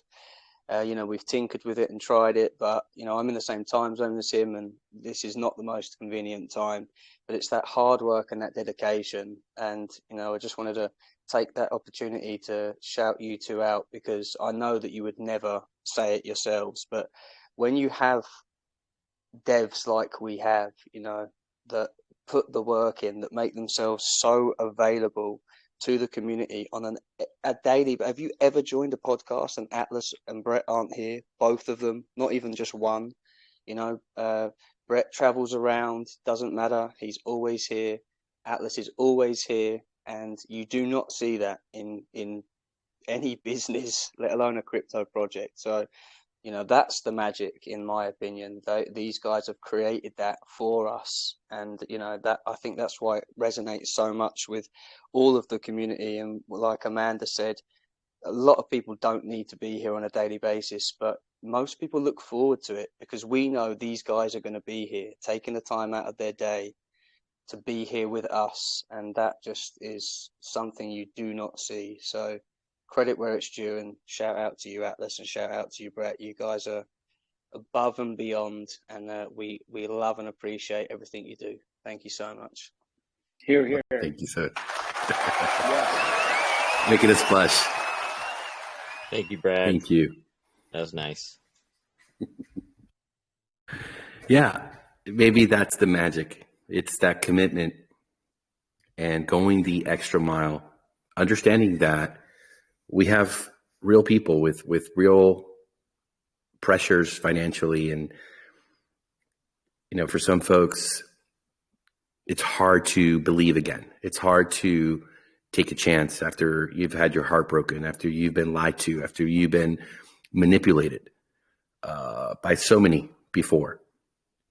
We've tinkered with it and tried it, but, I'm in the same time zone as him, and this is not the most convenient time. But it's that hard work and that dedication. And, I just wanted to take that opportunity to shout you two out, because I know that you would never say it yourselves. But when you have devs like we have, that put the work in, that make themselves so available to the community on a daily. Have you ever joined a podcast and Atlas and Brett aren't here? Both of them, not even just one. Brett travels around, doesn't matter. He's always here. Atlas is always here, and you do not see that in any business, let alone a crypto project. So, that's the magic, in my opinion. These guys have created that for us, and that I think that's why it resonates so much with all of the community. And like Amanda said, a lot of people don't need to be here on a daily basis, but most people look forward to it because we know these guys are going to be here, taking the time out of their day to be here with us, and that just is something you do not see. So credit where it's due, and shout out to you, Atlas, and shout out to you, Brett. You guys are above and beyond, and we love and appreciate everything you do. Thank you so much. Hear, hear. Thank you, sir. Making us blush. Thank you, Brad. Thank you. That was nice. Yeah. maybe that's the magic. It's that commitment and going the extra mile, understanding that we have real people with real pressures financially. And, for some folks, it's hard to believe again. It's hard to take a chance after you've had your heart broken, after you've been lied to, after you've been manipulated by so many before.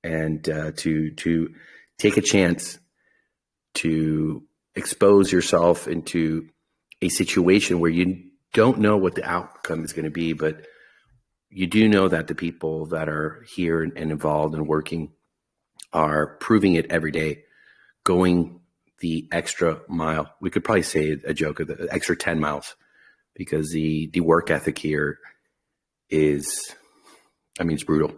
And to take a chance to expose yourself into a situation where you don't know what the outcome is going to be, but you do know that the people that are here and involved and working are proving it every day, going the extra mile. We could probably say a joke of the extra 10 miles, because the work ethic here is, it's brutal.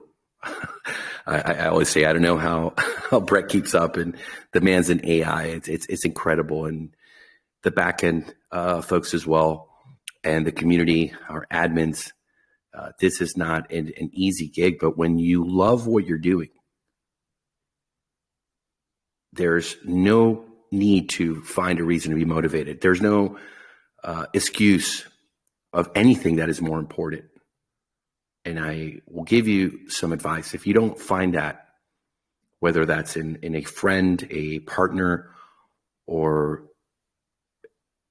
I always say, I don't know how Brett keeps up, and the man's an AI. It's incredible. And the back end folks as well, and the community, our admins. This is not an easy gig, but when you love what you're doing, there's no need to find a reason to be motivated. There's no excuse of anything that is more important. And I will give you some advice. If you don't find that, whether that's in a friend, a partner, or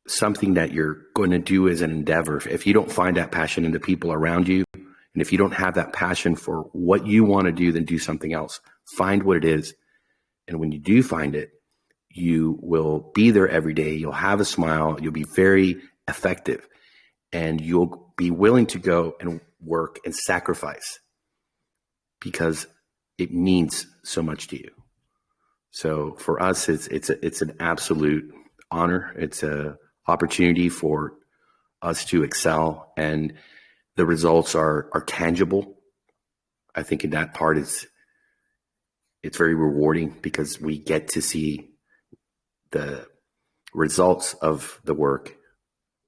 something that you're going to do as an endeavor, if you don't find that passion in the people around you, and if you don't have that passion for what you want to do, then do something else. Find what it is. And when you do find it, you will be there every day. You'll have a smile. You'll be very effective, and you'll be willing to go and work and sacrifice because it means so much to you. So for us, it's an absolute honor. It's an opportunity for us to excel, and the results are tangible. I think in that part, it's very rewarding because we get to see the results of the work,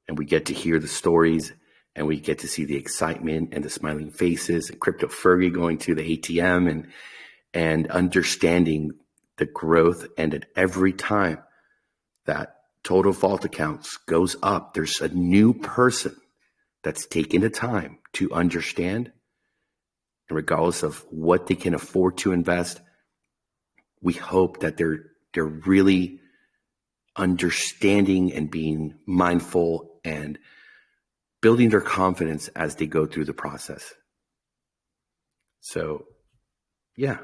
and we get to hear the stories, and we get to see the excitement and the smiling faces, and Crypto Fergie going to the ATM and understanding the growth. And at every time that total vault accounts goes up, there's a new person that's taking the time to understand, and regardless of what they can afford to invest, we hope that they're really understanding and being mindful and building their confidence as they go through the process. So, yeah,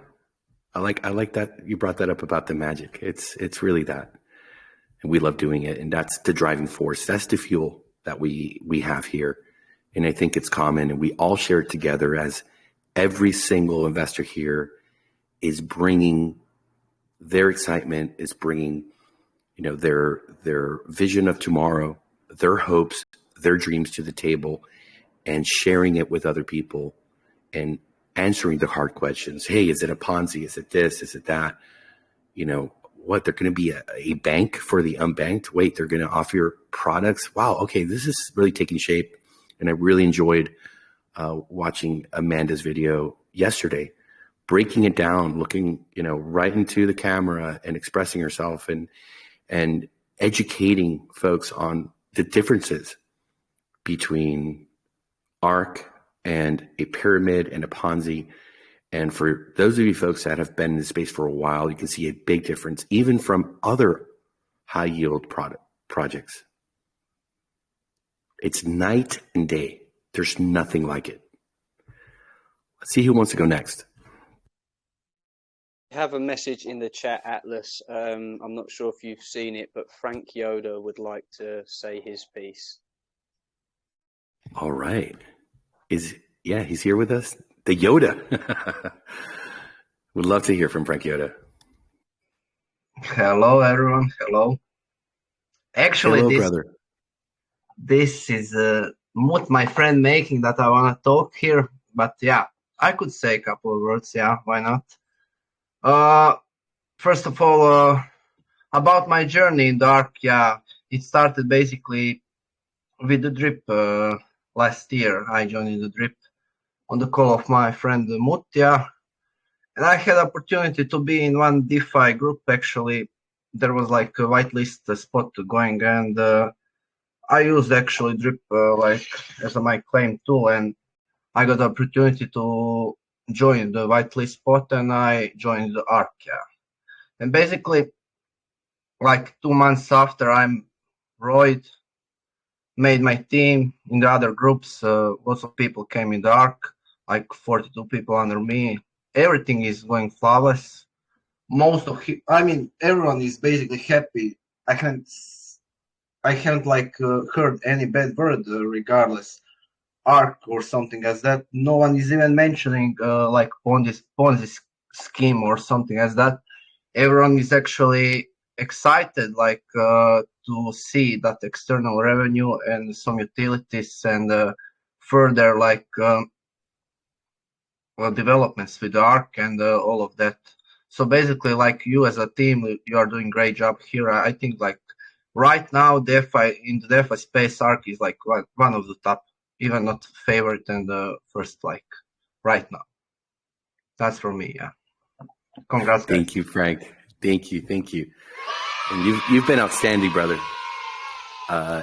I like that you brought that up about the magic. It's really that, and we love doing it, and that's the driving force. That's the fuel that we have here, and I think it's common, and we all share it together as every single investor here is bringing their excitement, is bringing, their vision of tomorrow, their hopes, their dreams to the table, and sharing it with other people and answering the hard questions. Hey, is it a Ponzi? Is it this? Is it that? What, they're going to be a bank for the unbanked? Wait, they're going to offer your products? Wow, okay, this is really taking shape. And I really enjoyed watching Amanda's video yesterday, breaking it down, looking, right into the camera and expressing herself and educating folks on the differences between ARK and a pyramid and a Ponzi. And for those of you folks that have been in the space for a while, you can see a big difference, even from other high yield projects. It's night and day. There's nothing like it. Let's see who wants to go next. Have a message in the chat, Atlas. I'm not sure if you've seen it, but Frank Yoda would like to say his piece. All right. He's here with us. The Yoda. Would love to hear from Frank Yoda. Hello, everyone. Hello. Actually, hello, brother. This is not my friend making that I want to talk here, but yeah, I could say a couple of words. Yeah, why not? First of all, about my journey in the ARK, yeah, it started basically with the drip last year. I joined the drip on the call of my friend Mutya, And I had opportunity to be in one DeFi group. Actually, there was like a whitelist spot going, and I used actually Drip like as my claim tool, and I got the opportunity to join the whitelist spot, and I joined the ARK. Yeah. And basically, like 2 months after I'm Royd, made my team in the other groups. Lots of people came in the ARK, like 42 people under me. Everything is going flawless. Everyone is basically happy. I haven't heard any bad word regardless ARK or something as that. No one is even mentioning like Ponzi scheme or something as that. Everyone is actually excited to see that external revenue and some utilities and further developments with ARK and all of that. So basically, like you as a team, you are doing great job here. I think like right now, DeFi in the DeFi space, ARK is like one of the top, even not favorite and first like right now. That's for me. Yeah. Congrats. Thank you, Frank. Thank you. And you've been outstanding, brother.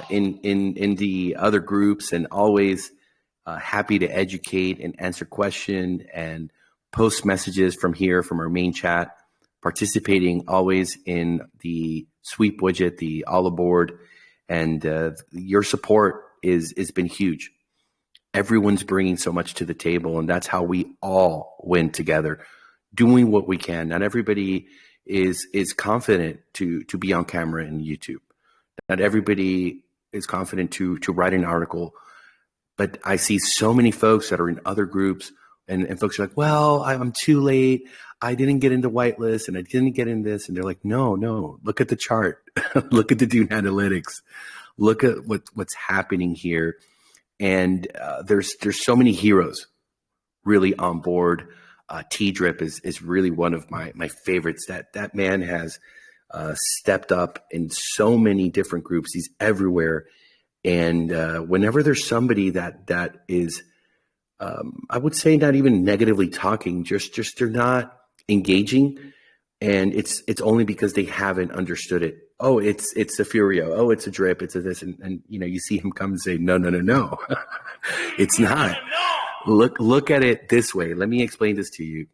In the other groups, and always happy to educate and answer questions and post messages from our main chat, participating always in the sweep widget, the all aboard, and your support has been huge. Everyone's bringing so much to the table, and that's how we all win together, doing what we can. Not everybody is confident to be on camera in YouTube. Not everybody is confident to write an article. But I see so many folks that are in other groups, and folks are like, well, I'm too late. I didn't get into whitelist, and I didn't get in this. And they're like, no, look at the chart. Look at the Dune analytics. Look at what's happening here. And there's so many heroes really on board. T-Drip is really one of my favorites. That man has stepped up in so many different groups. He's everywhere. And whenever there's somebody that is, I would say, not even negatively talking, just they're not engaging, and it's only because they haven't understood it. Oh, it's a Furio. Oh, it's a Drip. It's a this, and you see him come and say, no, it's not. Look at it this way. Let me explain this to you.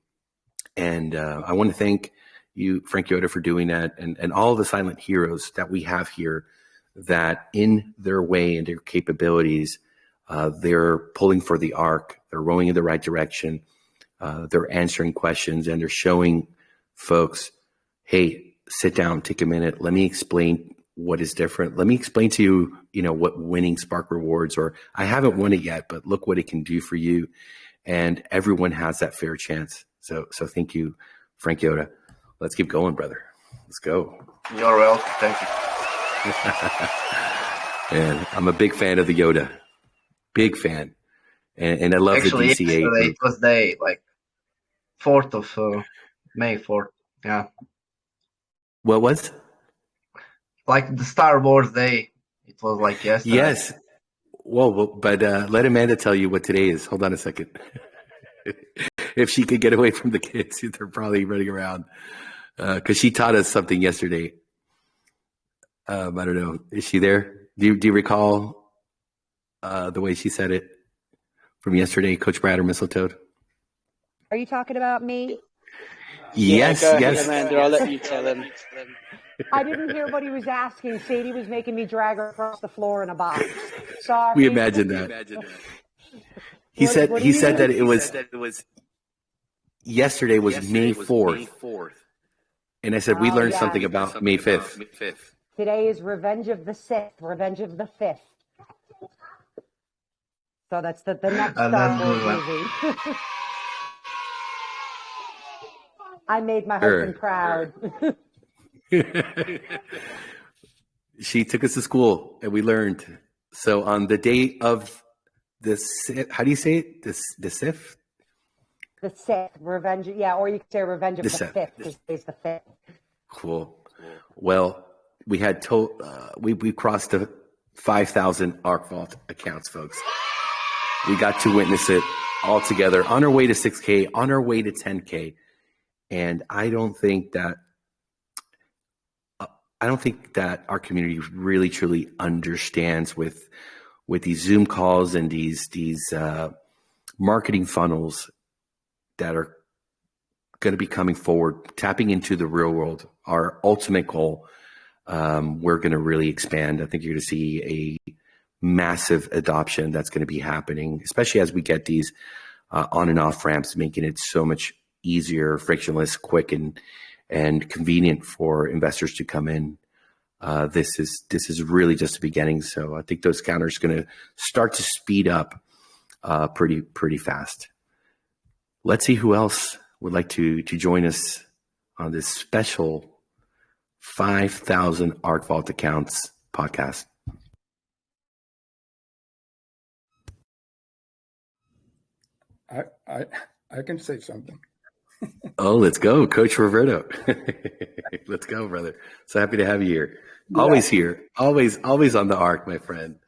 And I want to thank you, Frank Yoda, for doing that, and all the silent heroes that we have here, that in their way and their capabilities, they're pulling for the ARK, they're rowing in the right direction, they're answering questions, and they're showing folks, hey, sit down, take a minute, let me explain what is different. Let me explain to you, what winning Spark rewards, or I haven't won it yet, but look what it can do for you. And everyone has that fair chance. So thank you, Frank Yoda. Let's keep going, brother. Let's go. You're welcome. Thank you. And I'm a big fan of the Yoda. Big fan. And I love actually, the DCA. It was day 4th of May 4th. Yeah. What was? Like the Star Wars Day. It was like yesterday. Yes. Well, but let Amanda tell you what today is. Hold on a second. If she could get away from the kids, they're probably running around. Because she taught us something yesterday. I don't know. Is she there? Do you recall the way she said it from yesterday, Coach Brad or Mistletoe? Are you talking about me? Yes, yes. Amanda, I'll let you tell him. I didn't hear what he was asking. Sadie was making me drag her across the floor in a box. Sorry. We imagined that. He said that it was yesterday was May 4th. And I said, we learned something about May 5th. Today is Revenge of the 6th, Revenge of the 5th. So that's the next Star Wars movie. I made my husband proud. She took us to school, and we learned. So on the day of this, how do you say it? The Sith? The 6th, Revenge. Yeah, or you could say Revenge of the 5th, because it's the 5th. Cool. Well, we had we crossed the 5,000 ARK Vault accounts, folks. We got to witness it all together on our way to 6K, on our way to 10K. And I don't think that our community really truly understands with these Zoom calls and these marketing funnels that are going to be coming forward, tapping into the real world. Our ultimate goal, we're going to really expand. I think you're going to see a massive adoption that's going to be happening, especially as we get these on and off ramps, making it so much easier, frictionless, quick, and convenient for investors to come in. This is really just the beginning. So I think those counters are going to start to speed up pretty fast. Let's see who else would like to join us on this special 5,000 ARK Vault accounts podcast. I can say something. Oh, let's go, Coach Roberto. Let's go, brother. So happy to have you here. Yeah. Always here. Always on the ARK, my friend.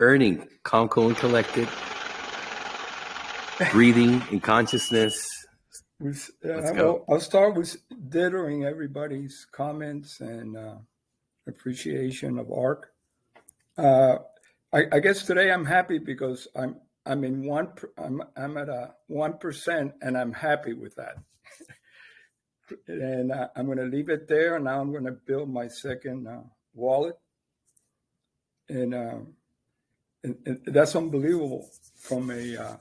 Earning, calm, cool, and collected. Breathing in consciousness. Let's go. I'll start with dithering everybody's comments and appreciation of ARK. I guess today I'm happy because I'm at a 1%, and I'm happy with that. And I'm going to leave it there. And now I'm going to build my second wallet, and that's unbelievable. From a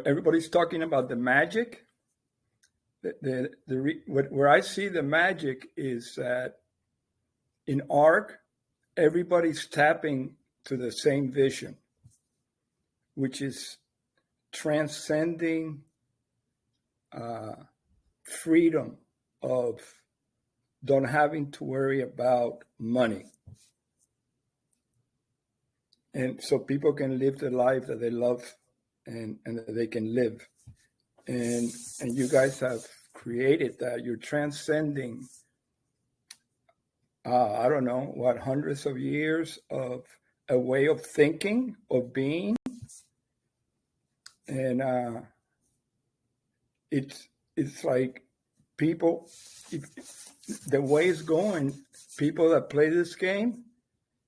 everybody's talking about the magic. Where I see the magic is that in ARK, everybody's tapping to the same vision, which is transcending freedom of don't having to worry about money. And so people can live the life that they love and that they can live. And you guys have created that. You're transcending, I don't know, hundreds of years of a way of thinking, of being. And it's like people, the way it's going, people that play this game,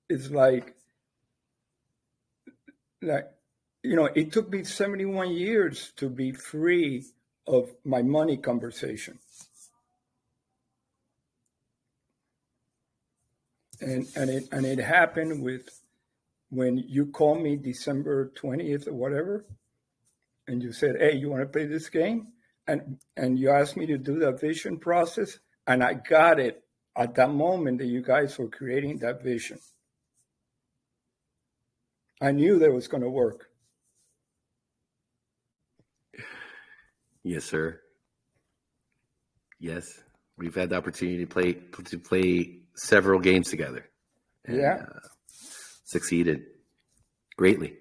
it's like it took me 71 years to be free of my money conversation. And it happened when you called me December 20th or whatever, and you said, "Hey, you want to play this game?" And you asked me to do the vision process, and I got it at that moment that you guys were creating that vision. I knew that was going to work. Yes, sir. Yes, we've had the opportunity to play several games together. And, succeeded greatly.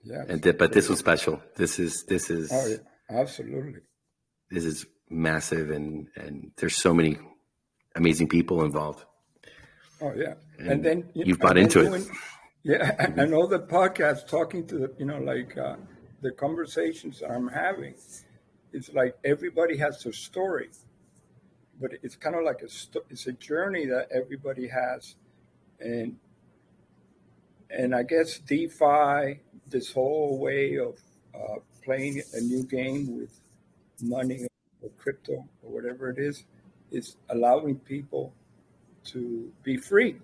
Yeah. But this was special. This is. Oh, yeah. Absolutely. This is massive, and there's so many amazing people involved. Oh yeah, and then you've bought into it. Yeah, mm-hmm. And all the podcasts talking to the conversations that I'm having. It's like everybody has their story, but it's kind of like it's a journey that everybody has, and I guess DeFi, this whole way of playing a new game with money or crypto or whatever it is allowing people to be free.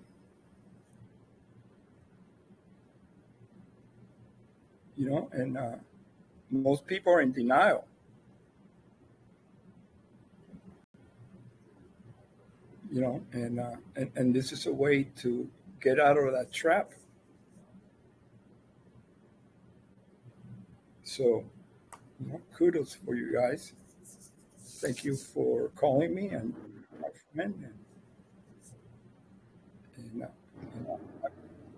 And most people are in denial. And this is a way to get out of that trap. So, kudos for you guys. Thank you for calling me and my friend. And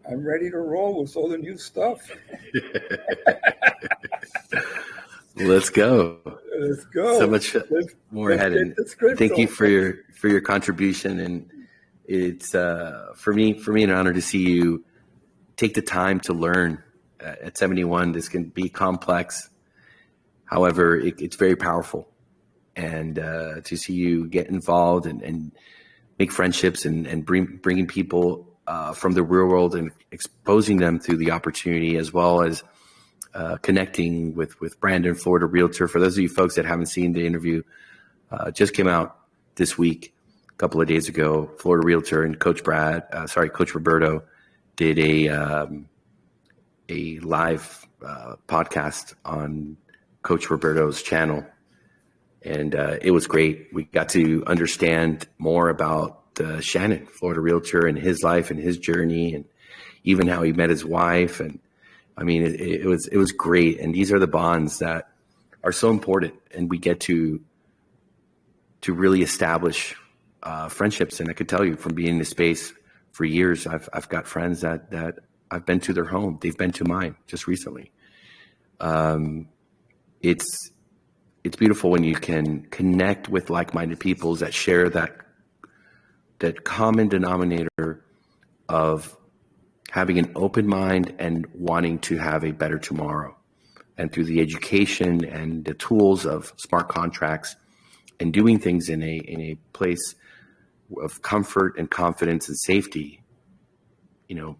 I'm ready to roll with all the new stuff. Let's go. Let's go. So much more ahead. And thank you for your contribution. And it's for me an honor to see you take the time to learn. At 71, this can be complex. However, it's very powerful. and to see you get involved and make friendships and bringing people from the real world and exposing them to the opportunity, as well as connecting with Brandon, Florida Realtor. For those of you folks that haven't seen the interview, just came out this week, a couple of days ago. Florida Realtor and Coach Roberto did a live podcast on Coach Roberto's channel, and it was great. We got to understand more about Shannon, Florida Realtor, and his life and his journey, and even how he met his wife. And I mean, it was great. And these are the bonds that are so important, and we get to really establish friendships. And I could tell you, from being in the space for years, I've got friends that I've been to their home. They've been to mine just recently. It's beautiful when you can connect with like-minded people that share that common denominator of having an open mind and wanting to have a better tomorrow. And through the education and the tools of smart contracts and doing things in a place of comfort and confidence and safety,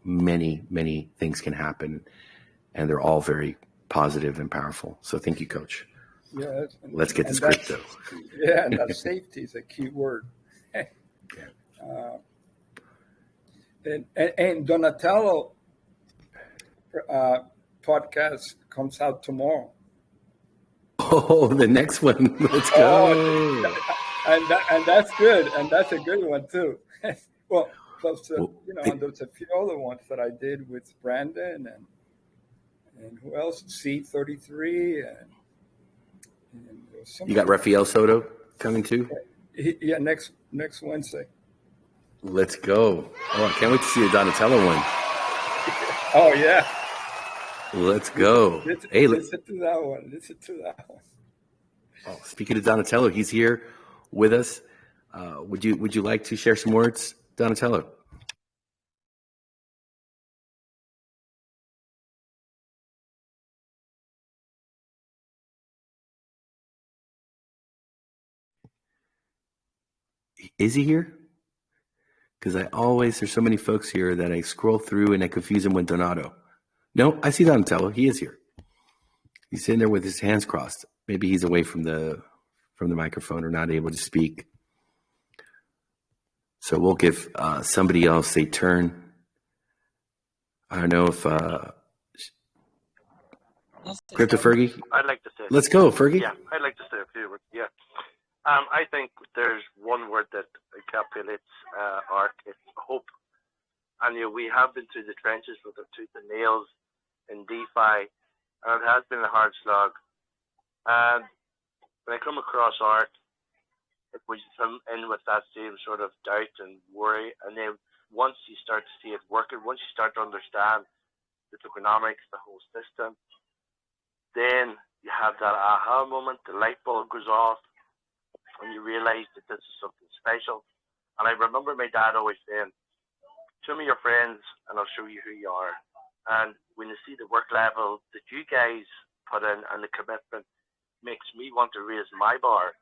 many things can happen, and they're all very positive and powerful. So thank you, Coach. Yes. Let's get this crypto. Yeah, and that safety is a key word. And Donatello podcast comes out tomorrow. Oh, the next one. Let's go. And that's good. And that's a good one too. Well, plus and there's a few other ones that I did with Brandon and who else? C33 and you got Rafael Soto coming too? Yeah, next Wednesday. Let's go. Oh, I can't wait to see the Donatello one. Oh, yeah. Let's go. Listen to that one. Oh, speaking of Donatello, he's here with us. Would you like to share some words, Donatello? Is he here? Because there's so many folks here that I scroll through and I confuse him with Donato. No, I see Donatello. He is here. He's sitting there with his hands crossed. Maybe he's away from the microphone or not able to speak. So we'll give somebody else a turn. I don't know if Crypto Fergie. I'd like to say. Let's go, Fergie. Yeah, I'd like to say a few words. Yeah. I think there's one word that encapsulates ARK. It's hope. And we have been through the trenches with our tooth and nails in DeFi, and it has been a hard slog. And when I come across ARK, it was in with that same sort of doubt and worry. And then once you start to see it working, once you start to understand the tokenomics, the whole system, then you have that aha moment, the light bulb goes off, and you realize that this is something special. And I remember my dad always saying, show me your friends and I'll show you who you are. And when you see the work level that you guys put in and the commitment, makes me want to raise my bar.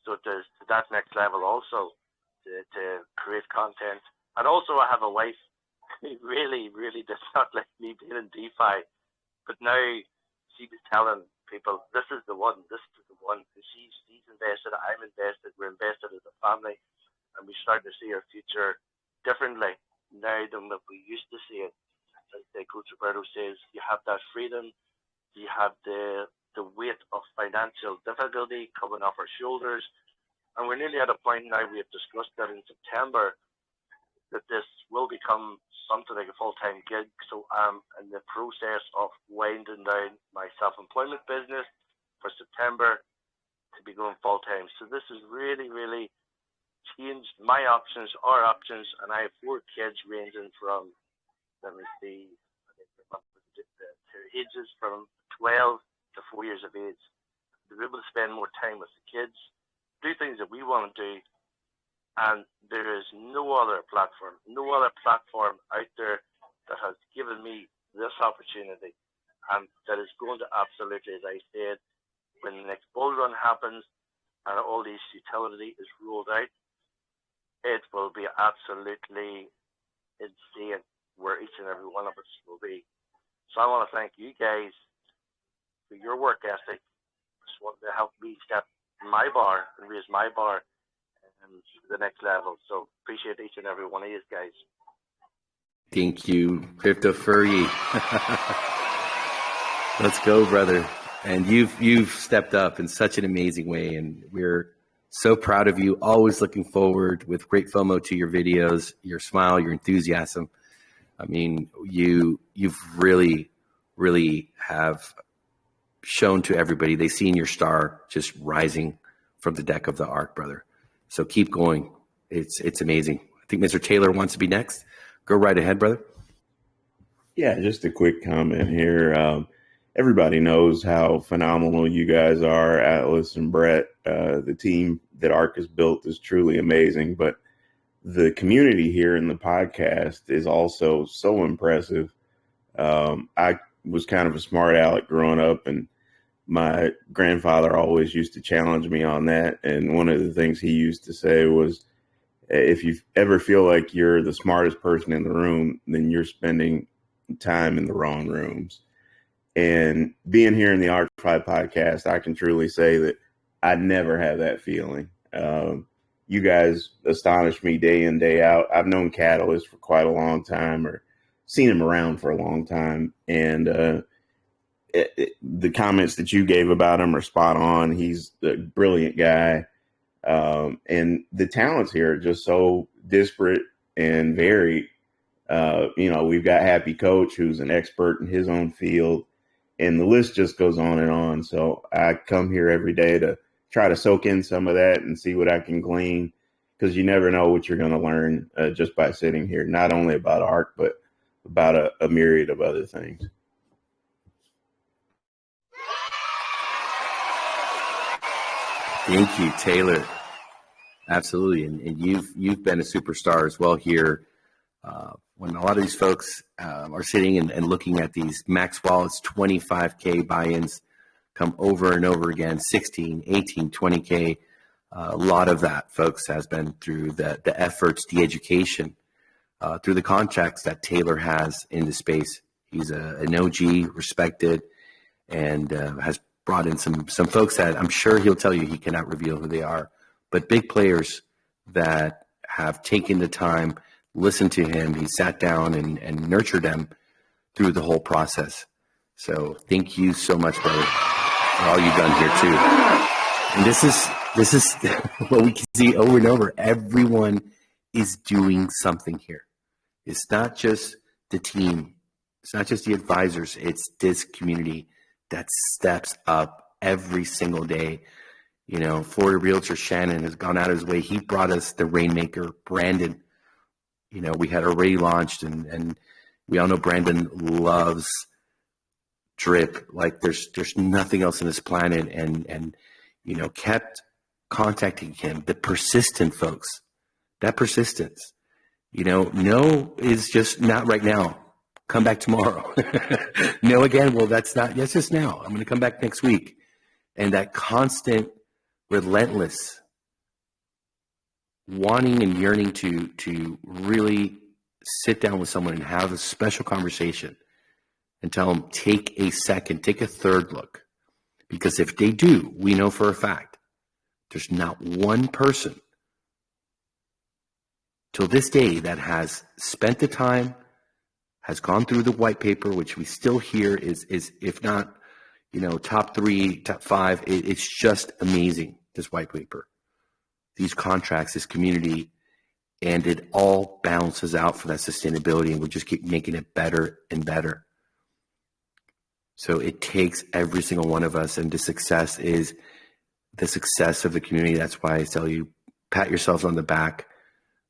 So to that next level also, to create content. And also I have a wife who really, really does not like me being in DeFi. But now she was telling people, this is the one, this is the one. She's invested, I'm invested, we're invested as a family, and we start to see our future differently now than what we used to see it. As Coach Roberto says, you have that freedom, you have the weight of financial difficulty coming off our shoulders, and we're nearly at a point now, we have discussed that in September, that this will become something like a full-time gig. So I'm in the process of winding down my self-employment business for September to be going full-time. So this has really, really changed my options, our options, and I have 4 kids ranging from, let me see, their ages from 12 to 4 years of age. To be able to spend more time with the kids, do things that we want to do, and there is no other platform out there that has given me this opportunity, and that is going to absolutely, as I said, when the next bull run happens, and all this utility is rolled out, it will be absolutely insane where each and every one of us will be. So I want to thank you guys for your work ethic. Just want to help me step my bar and raise my bar to the next level. So appreciate each and every one of you guys. Thank you, Crypto Furry. Let's go, brother. And you've stepped up in such an amazing way, and we're so proud of you. Always looking forward with great FOMO to your videos, your smile, your enthusiasm. I mean, you've really, really have shown to everybody. They've seen your star just rising from the deck of the ARK, brother. So keep going. It's amazing. I think Mr. Taylor wants to be next. Go right ahead, brother. Yeah, just a quick comment here. Everybody knows how phenomenal you guys are, Atlas and Brett. The team that ARK has built is truly amazing, but the community here in the podcast is also so impressive. I was kind of a smart aleck growing up, and my grandfather always used to challenge me on that. And one of the things he used to say was, if you ever feel like you're the smartest person in the room, then you're spending time in the wrong rooms. And being here in the ArkFi podcast, I can truly say that I never have that feeling. You guys astonish me day in, day out. I've known Catalyst for quite a long time, or seen him around for a long time. And the comments that you gave about him are spot on. He's a brilliant guy. And the talents here are just so disparate and varied. We've got Happy Coach, who's an expert in his own field, and the list just goes on and on. So I come here every day to try to soak in some of that and see what I can glean, because you never know what you're going to learn just by sitting here, not only about ARK, but about a myriad of other things. Thank you, Taylor. Absolutely. And you've been a superstar as well here. When a lot of these folks are sitting and looking at these max wallets, 25K buy-ins come over and over again, 16, 18, 20K. A lot of that, folks, has been through the efforts, the education, through the contacts that Taylor has in the space. He's an OG, respected, and has brought in some folks that I'm sure he'll tell you he cannot reveal who they are, but big players that have taken the time, listened to him. He sat down and nurtured them through the whole process. So thank you so much, brother, for all you've done here too. And this is what we can see over and over. Everyone is doing something here. It's not just the team. It's not just the advisors. It's this community that steps up every single day. Florida Realtor Shannon has gone out of his way. He brought us the Rainmaker, Brandon. We had already launched, and we all know Brandon loves drip like there's nothing else on this planet, and kept contacting him. The persistent folks, that persistence, no is just not right now. Come back tomorrow. No again. Well, that's just now. I'm going to come back next week. And that constant, relentless wanting and yearning to really sit down with someone and have a special conversation and tell them, take a second, take a third look. Because if they do, we know for a fact, there's not one person till this day that has spent the time, has gone through the white paper, which we still hear is if not, top 3, top 5. It's just amazing, this white paper, these contracts, this community, and it all balances out for that sustainability, and we just keep making it better and better. So it takes every single one of us, and the success is the success of the community. That's why I tell you, pat yourselves on the back,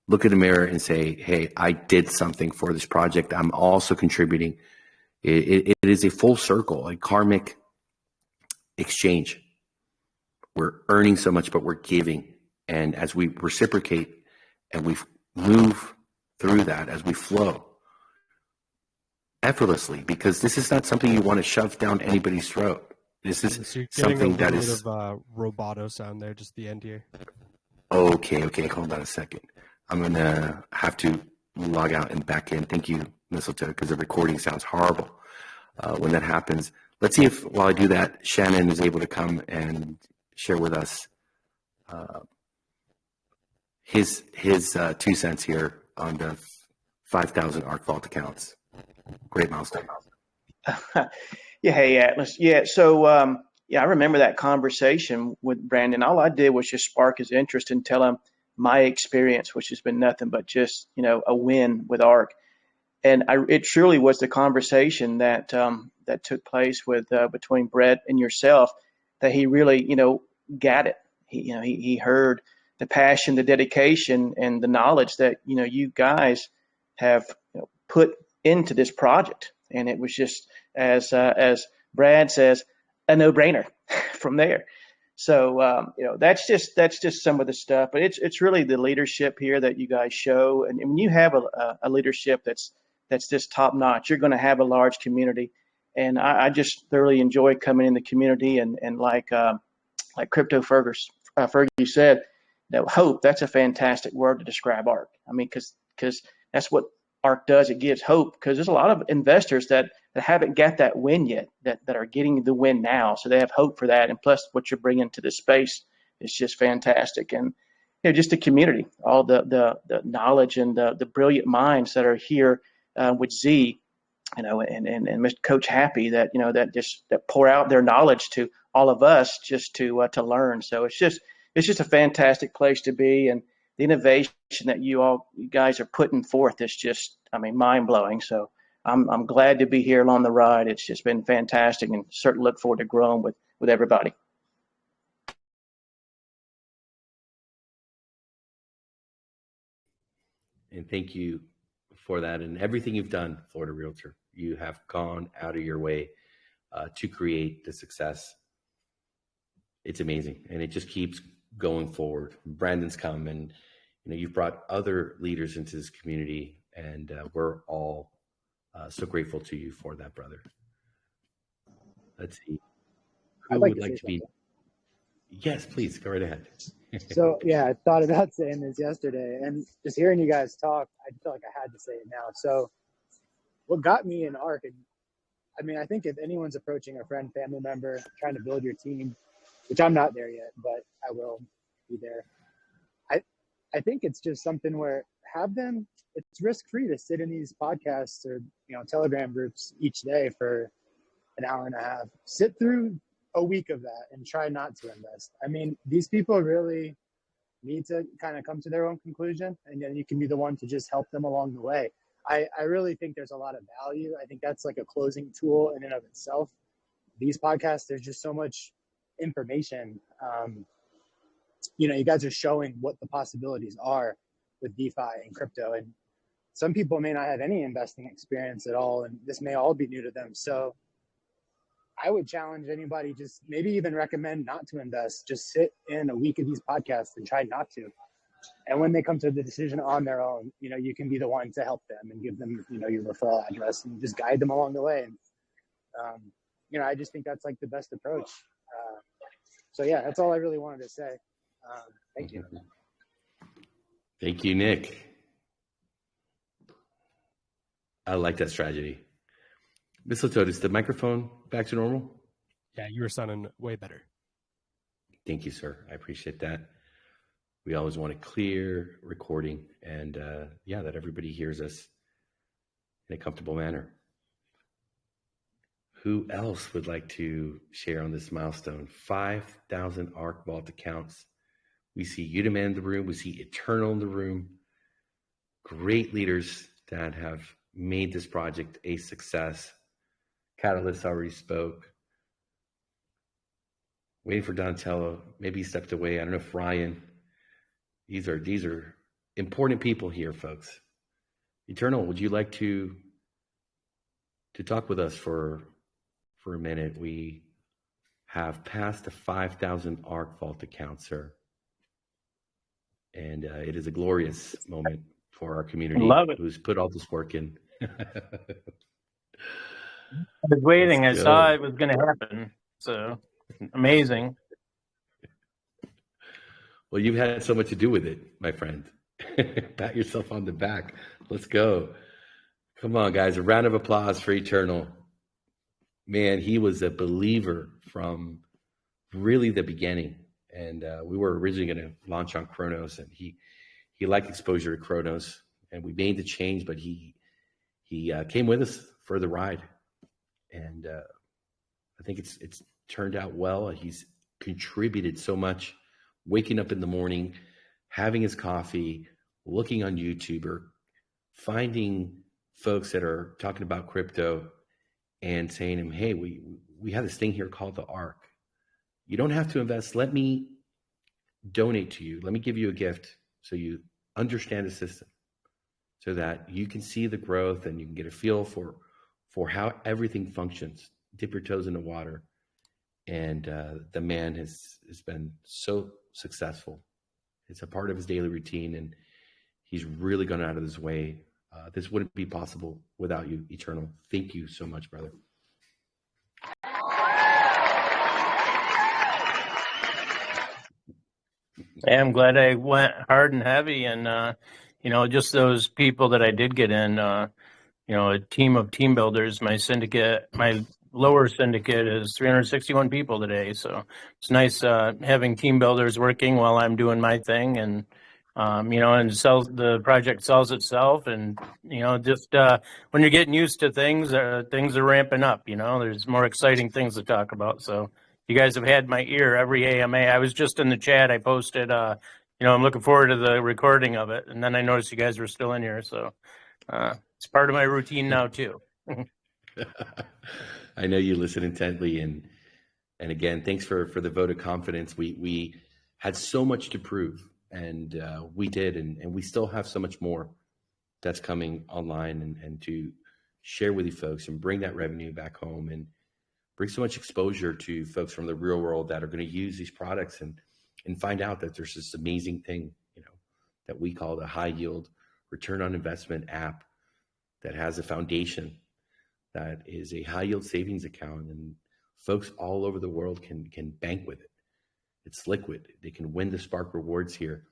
look in the mirror and say, hey, I did something for this project. I'm also contributing. It is a full circle, a karmic exchange. We're earning so much, but we're giving. And as we reciprocate and we move through that, as we flow effortlessly, because this is not something you want to shove down anybody's throat. This is So you're something getting that a is. little bit of roboto sound there, just the end here. Okay. Hold on a second. I'm going to have to log out and back in. Thank you, Mistletoe, because the recording sounds horrible when that happens. Let's see if, while I do that, Shannon is able to come and share with us his 2 cents here on the 5,000 ARK Vault accounts. Great milestone. Yeah, hey Atlas. Yeah, so I remember that conversation with Brandon. All I did was just spark his interest and tell him my experience, which has been nothing but just a win with ARK. And it truly was the conversation that that took place with between Brett and yourself that he really got it. He heard the passion, the dedication, and the knowledge that you guys have put into this project. And it was just as Brad says, a no-brainer from there. So that's just some of the stuff, but it's really the leadership here that you guys show. And when you have a leadership that's just top notch, you're going to have a large community. And I just thoroughly enjoy coming in the community and like Crypto Fergie said, hope, that's a fantastic word to describe ARK. I mean, because that's what ARK does. It gives hope, because there's a lot of investors that haven't got that win yet, that are getting the win now. So they have hope for that. And plus what you're bringing to the space is just fantastic. And just the community, all the knowledge and the brilliant minds that are here with Z, and Mr. Coach Happy that that pour out their knowledge to all of us just to learn. So it's just a fantastic place to be, and the innovation that you guys are putting forth is just, mind blowing. So I'm glad to be here along the ride. It's just been fantastic, and certainly look forward to growing with everybody. And thank you for that and everything you've done, Florida Realtor. You have gone out of your way to create the success. It's amazing, and it just keeps going forward. Brandon's come, and you've brought other leaders into this community, and we're all so grateful to you for that, brother. Let's see. Who would like to be? Yes, please go right ahead. So yeah, I thought about saying this yesterday, and just hearing you guys talk, I feel like I had to say it now. So what got me in ARK, I think if anyone's approaching a friend, family member, trying to build your team, which I'm not there yet, but I will be there. I think it's just something where it's risk-free to sit in these podcasts or, Telegram groups each day for an hour and a half. Sit through a week of that and try not to invest. These people really need to kind of come to their own conclusion, and then you can be the one to just help them along the way. I really think there's a lot of value. I think that's like a closing tool in and of itself. These podcasts, there's just so much information. You guys are showing what the possibilities are with DeFi and crypto, and some people may not have any investing experience at all, and this may all be new to them. So I would challenge anybody, just maybe even recommend not to invest. Just sit in a week of these podcasts and try not to. And when they come to the decision on their own, you can be the one to help them and give them, your referral address and just guide them along the way. And, I just think that's like the best approach. So yeah, that's all I really wanted to say. Thank you. Thank you, Nick. I like that strategy. Mistletoe, is the microphone back to normal? Yeah, you were sounding way better. Thank you, sir. I appreciate that. We always want a clear recording and that everybody hears us in a comfortable manner. Who else would like to share on this milestone? 5,000 ARK Vault accounts. We see Udaman in the room. We see Eternal in the room. Great leaders that have made this project a success. Catalyst already spoke. Waiting for Donatello. Maybe he stepped away. I don't know if Ryan. These are important people here, folks. Eternal, would you like to talk with us for a minute? We have passed the 5,000 ARK Vault accounts, sir. And it is a glorious moment for our community. Love it. Who's put all this work in. I was waiting. I saw it was going to happen. amazing. Well, you've had so much to do with it, my friend. Pat yourself on the back. Let's go. Come on, guys. A round of applause for Eternal. Man, he was a believer from really the beginning. And we were originally going to launch on Kronos, and he liked exposure to Kronos, and we made the change, but he came with us for the ride. And I think it's turned out well. He's contributed so much, waking up in the morning, having his coffee, looking on YouTube, or finding folks that are talking about crypto and saying to him, hey, we have this thing here called the ARK. You don't have to invest. Let me donate to you. Let me give you a gift so you understand the system, so that you can see the growth and you can get a feel for how everything functions. Dip your toes in the water. And the man has been so successful. It's a part of his daily routine, and he's really gone out of his way. This wouldn't be possible without you, Eternal. Thank you so much, brother. Yeah, I'm glad I went hard and heavy, and just those people that I did get in. A team of team builders. My lower syndicate is 361 people today, so it's nice having team builders working while I'm doing my thing, and the project sells itself, and just when you're getting used to things are ramping up. There's more exciting things to talk about. So you guys have had my ear every AMA. I was just in the chat. I posted, I'm looking forward to the recording of it, and then I noticed you guys were still in here, so it's part of my routine now too. I know you listen intently, and again, thanks for the vote of confidence. We had so much to prove, and we did, and we still have so much more that's coming online, and to share with you folks and bring that revenue back home, and bring so much exposure to folks from the real world that are going to use these products and find out that there's this amazing thing, that we call the high yield return on investment app that has a foundation that is a high yield savings account, and folks all over the world can bank with it. It's liquid. They can win the Spark rewards here.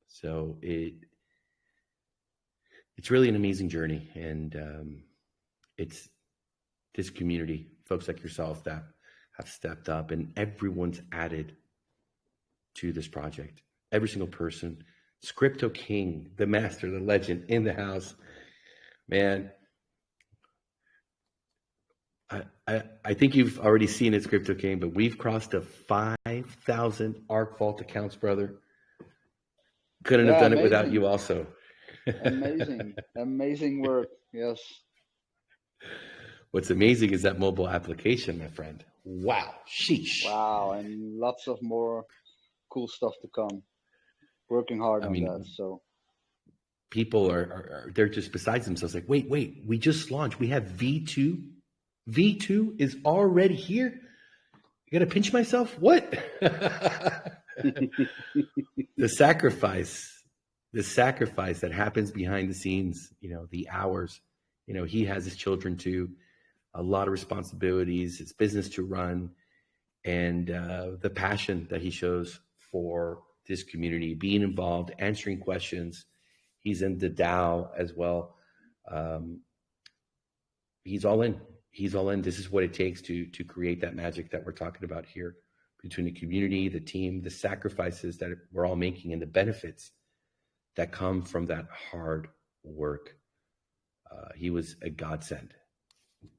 So it's really an amazing journey, and it's this community, folks like yourself that have stepped up, and everyone's added to this project. Every single person. Crypto King, the master, the legend in the house. Man, I think you've already seen it, Crypto King, but we've crossed the 5,000 ARK Vault accounts, brother. Couldn't have done it without you also. Amazing work, yes. What's amazing is that mobile application, my friend. Wow, sheesh. Wow, and lots of more cool stuff to come. Working hard on that, so. People they're just besides themselves, like, wait, we just launched. We have V2. V2 is already here. You got to pinch myself? What? The sacrifice that happens behind the scenes, the hours, he has his children too, a lot of responsibilities, his business to run, and the passion that he shows for this community, being involved, answering questions. He's in the DAO as well. He's all in. This is what it takes to create that magic that we're talking about here, between the community, the team, the sacrifices that we're all making, and the benefits that come from that hard work. He was a godsend.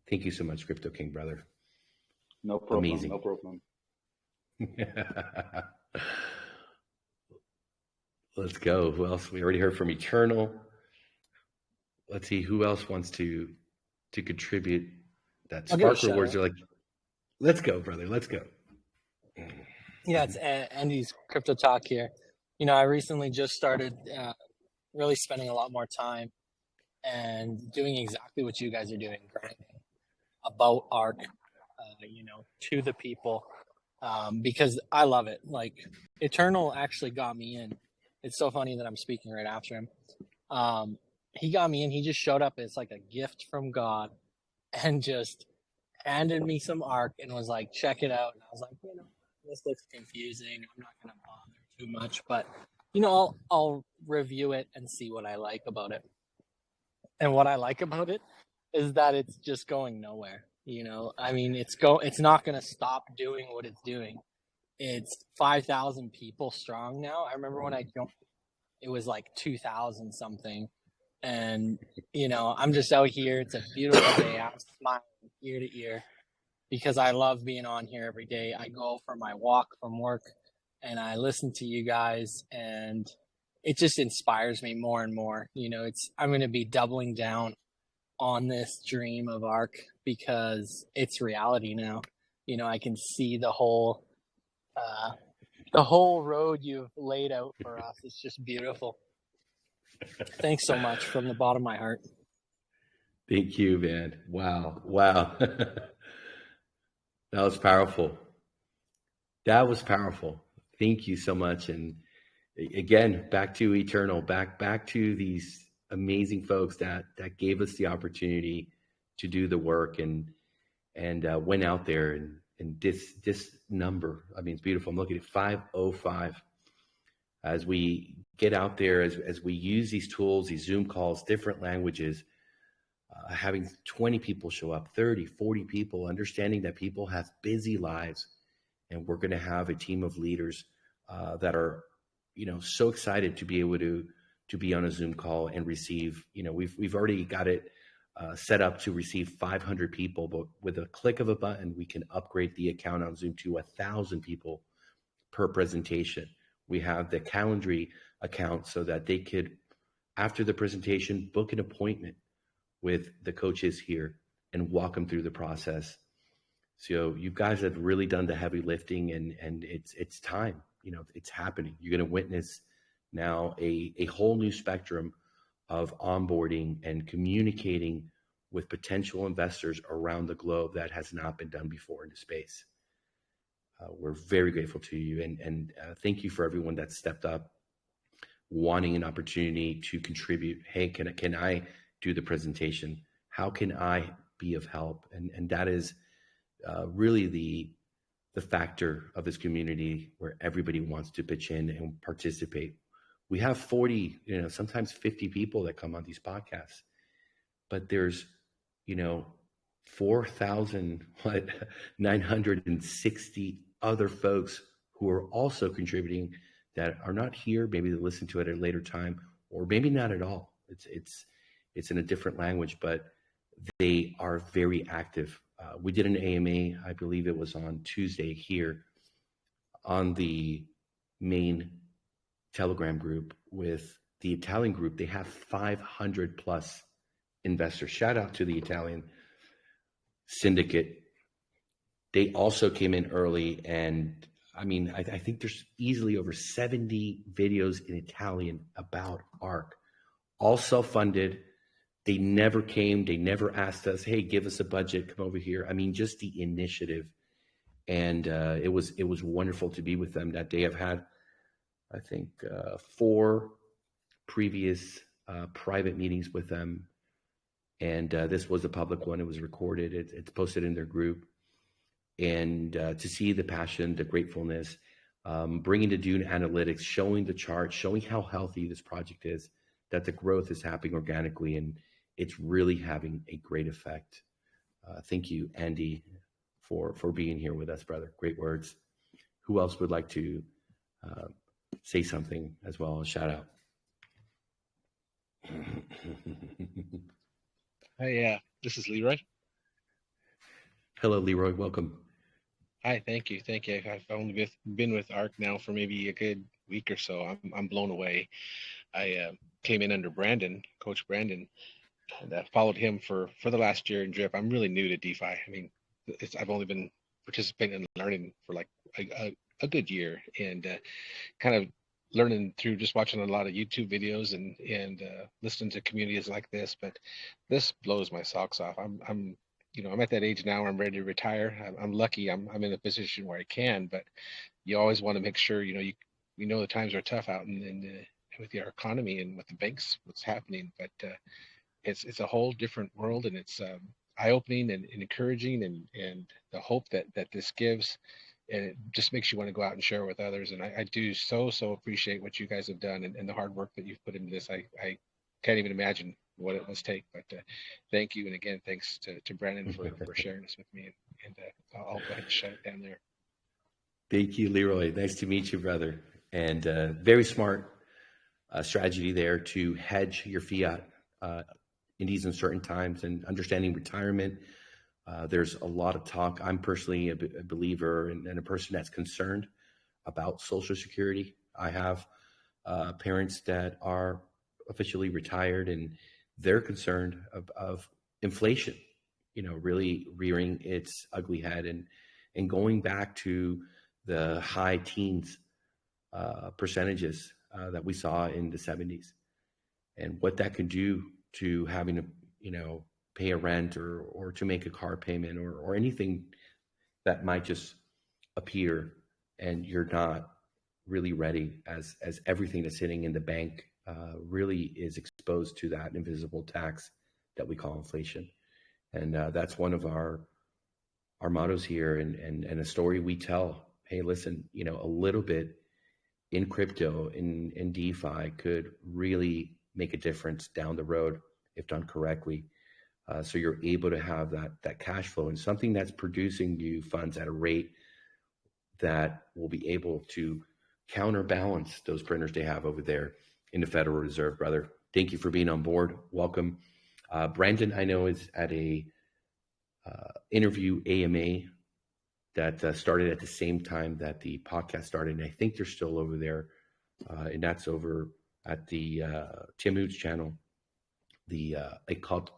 Thank you so much, Crypto King, brother. No problem. Amazing. No problem. Let's go. Who else? We already heard from Eternal. Let's see who else wants to contribute. That Spark rewards are like, let's go, brother. Let's go. Yeah, it's Andy's Crypto Talk here. I recently just started really spending a lot more time and doing exactly what you guys are doing, grinding about ARK, to the people, because I love it. Like, Eternal actually got me in. It's so funny that I'm speaking right after him. He got me in. He just showed up. It's like a gift from God, and just handed me some ARK and was like, check it out. And I was like, this looks confusing. I'm not going to bother too much, but I'll review it and see what I like about it. And what I like about it is that it's just going nowhere. It's not going to stop doing what it's doing. It's 5,000 people strong now. I remember when I jumped, it was like 2,000 something. And, I'm just out here. It's a beautiful day. I'm smiling ear to ear because I love being on here every day. I go for my walk from work and I listen to you guys, and it just inspires me more and more. I'm going to be doubling down on this dream of ARK because it's reality now. I can see the whole road you've laid out for us. It's just beautiful. Thanks so much from the bottom of my heart. Thank you, man. Wow. That was powerful. Thank you so much. And again, back to Eternal, back to these amazing folks that gave us the opportunity to do the work and went out there and this number. I mean, it's beautiful. I'm looking at 505. As we get out there, as we use these tools, these Zoom calls, different languages, having 20 people show up, 30, 40 people, understanding that people have busy lives, and we're going to have a team of leaders that are, so excited to be able to be on a Zoom call and receive. We've already got it set up to receive 500 people, but with a click of a button, we can upgrade the account on Zoom to 1,000 people per presentation. We have the Calendly account so that they could, after the presentation, book an appointment with the coaches here and walk them through the process. So you guys have really done the heavy lifting, and it's time. It's happening. You're going to witness now a whole new spectrum of onboarding and communicating with potential investors around the globe that has not been done before in the space. We're very grateful to you, and thank you for everyone that stepped up, wanting an opportunity to contribute. Hey, can I do the presentation? How can I be of help? And that is really the factor of this community where everybody wants to pitch in and participate. We have 40, sometimes 50 people that come on these podcasts, but there's, 4,960 other folks who are also contributing that are not here. Maybe they listen to it at a later time, or maybe not at all. It's in a different language, but they are very active. We did an AMA, I believe it was on Tuesday here on the main Telegram group with the Italian group. They have 500 plus investors. Shout out to the Italian syndicate. They also came in early, and I think there's easily over 70 videos in Italian about ARK, all self-funded. They never came. They never asked us, hey, give us a budget, come over here. Just the initiative. And it was wonderful to be with them that day. I've had, I think, 4 previous private meetings with them. And this was a public one. It was recorded. It's posted in their group. And to see the passion, the gratefulness, bringing the Dune analytics, showing the chart, showing how healthy this project is, that the growth is happening organically, and it's really having a great effect. Thank you, Andy, for being here with us, brother. Great words. Who else would like to say something as well? A shout out. Hi, this is Leroy. Hello, Leroy. Welcome. Hi, thank you. I've only been with ARK now for maybe a good week or so. I'm blown away. I came in under Coach Brandon, and followed him for the last year in Drip. I'm really new to DeFi. I've only been participating and learning for like a good year, and kind of learning through just watching a lot of YouTube videos and listening to communities like this. But this blows my socks off. I'm at that age now where I'm ready to retire. I'm lucky. I'm in a position where I can, but you always want to make sure the times are tough out and with our economy and with the banks, what's happening. But it's a whole different world, and it's eye-opening and encouraging, and the hope that this gives. And it just makes you want to go out and share it with others. And I do so appreciate what you guys have done and the hard work that you've put into this. I can't even imagine what it must take, but thank you. And again, thanks to Brandon for sharing this with me. And I'll go ahead and shut it down there. Thank you, Leroy. Nice to meet you, brother. And very smart strategy there to hedge your fiat in these uncertain times and understanding retirement. There's a lot of talk. I'm personally a believer and a person that's concerned about Social Security. I have parents that are officially retired, and they're concerned of inflation, really rearing its ugly head and going back to the high teens percentages that we saw in the 70s, and what that could do to having to, pay a rent or to make a car payment or anything that might just appear, and you're not really ready as everything that's sitting in the bank really is exposed to that invisible tax that we call inflation. And that's one of our mottos here and a story we tell. Hey, listen, a little bit in crypto, in DeFi could really make a difference down the road if done correctly. So you're able to have that cash flow and something that's producing you funds at a rate that will be able to counterbalance those printers they have over there in the Federal Reserve, brother. Thank you for being on board. Welcome. Brandon, I know, is at a interview AMA that started at the same time that the podcast started. And I think they're still over there. And that's over at the Tim Hoot's channel. A cult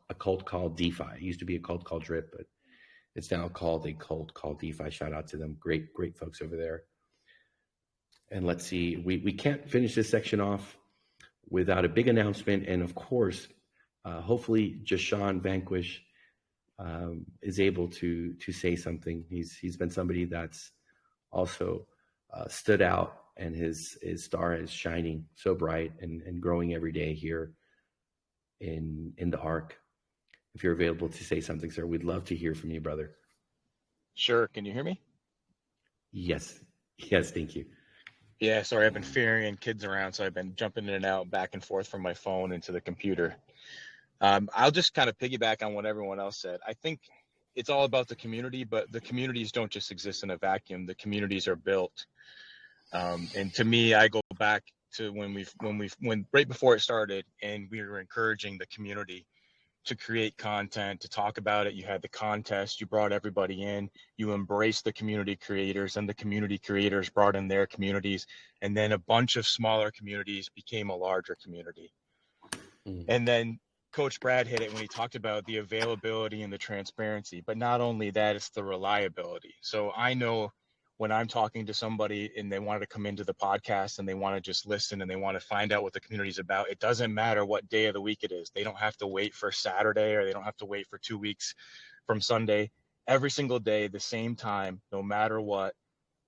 called DeFi. It used to be a cult called Drip, but it's now called a cult called DeFi. Shout out to them. Great folks over there. And let's see, we can't finish this section off without a big announcement. And of course, hopefully Jashawn Vanquish is able to say something. He's been somebody that's also stood out, and his star is shining so bright and growing every day here in the ARK. If you're available to say something, sir, we'd love to hear from you, brother. Sure. Can you hear me? Yes, thank you. Yeah, sorry, I've been ferrying kids around, so I've been jumping in and out, back and forth from my phone into the computer. I'll just kind of piggyback on what everyone else said. I think it's all about the community, but the communities don't just exist in a vacuum. The communities are built. And to me, I go back to when right before it started, and we were encouraging the community to create content, to talk about it. You had the contest, you brought everybody in, you embraced the community creators, and the community creators brought in their communities. And then a bunch of smaller communities became a larger community. And then Coach Brad hit it when he talked about the availability and the transparency, but not only that, it's the reliability. So I know when I'm talking to somebody and they want to come into the podcast and they want to just listen and they want to find out what the community is about, it doesn't matter what day of the week it is. They don't have to wait for Saturday, or they don't have to wait for 2 weeks from Sunday. Every single day, the same time, no matter what,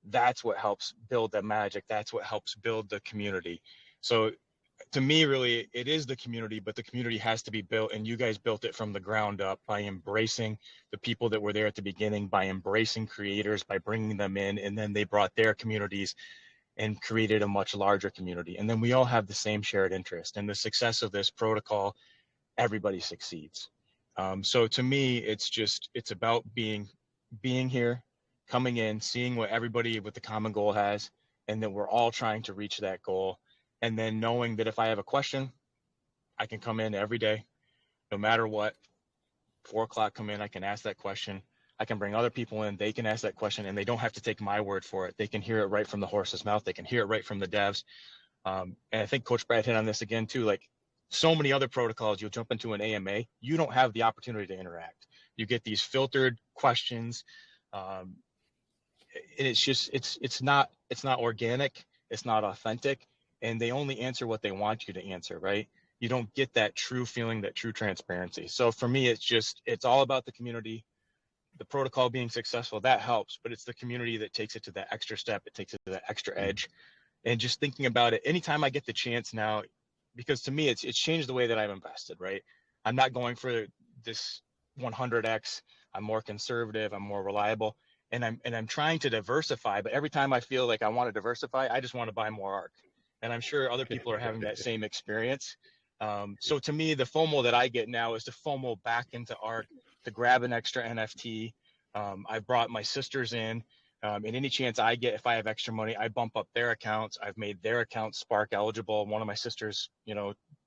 that's what helps build that magic. That's what helps build the community. So to me, really, it is the community, but the community has to be built, and you guys built it from the ground up by embracing the people that were there at the beginning, by embracing creators, by bringing them in, and then they brought their communities and created a much larger community. And then we all have the same shared interest, and the success of this protocol, everybody succeeds. So to me, it's about being here, coming in, seeing what everybody with the common goal has, and that we're all trying to reach that goal. And then knowing that if I have a question, I can come in every day, no matter what. 4 o'clock, come in, I can ask that question. I can bring other people in, they can ask that question, and they don't have to take my word for it. They can hear it right from the horse's mouth. They can hear it right from the devs. And I think Coach Brad hit on this again too. Like so many other protocols, you'll jump into an AMA, you don't have the opportunity to interact. You get these filtered questions. And it's not it's not authentic. And they only answer what they want you to answer, right? You don't get that true feeling, that true transparency. So for me, it's all about the community, the protocol being successful, that helps, but it's the community that takes it to that extra step. It takes it to that extra edge. And just thinking about it, anytime I get the chance now, because to me, it's changed the way that I've invested, right? I'm not going for this 100x. I'm more conservative. I'm more reliable. And I'm trying to diversify, but every time I feel like I want to diversify, I just want to buy more ARK. And I'm sure other people are having that same experience. So to me, the FOMO that I get now is to FOMO back into ARK, to grab an extra NFT. I brought my sisters in. And any chance I get, if I have extra money, I bump up their accounts. I've made their accounts Spark eligible. One of my sisters,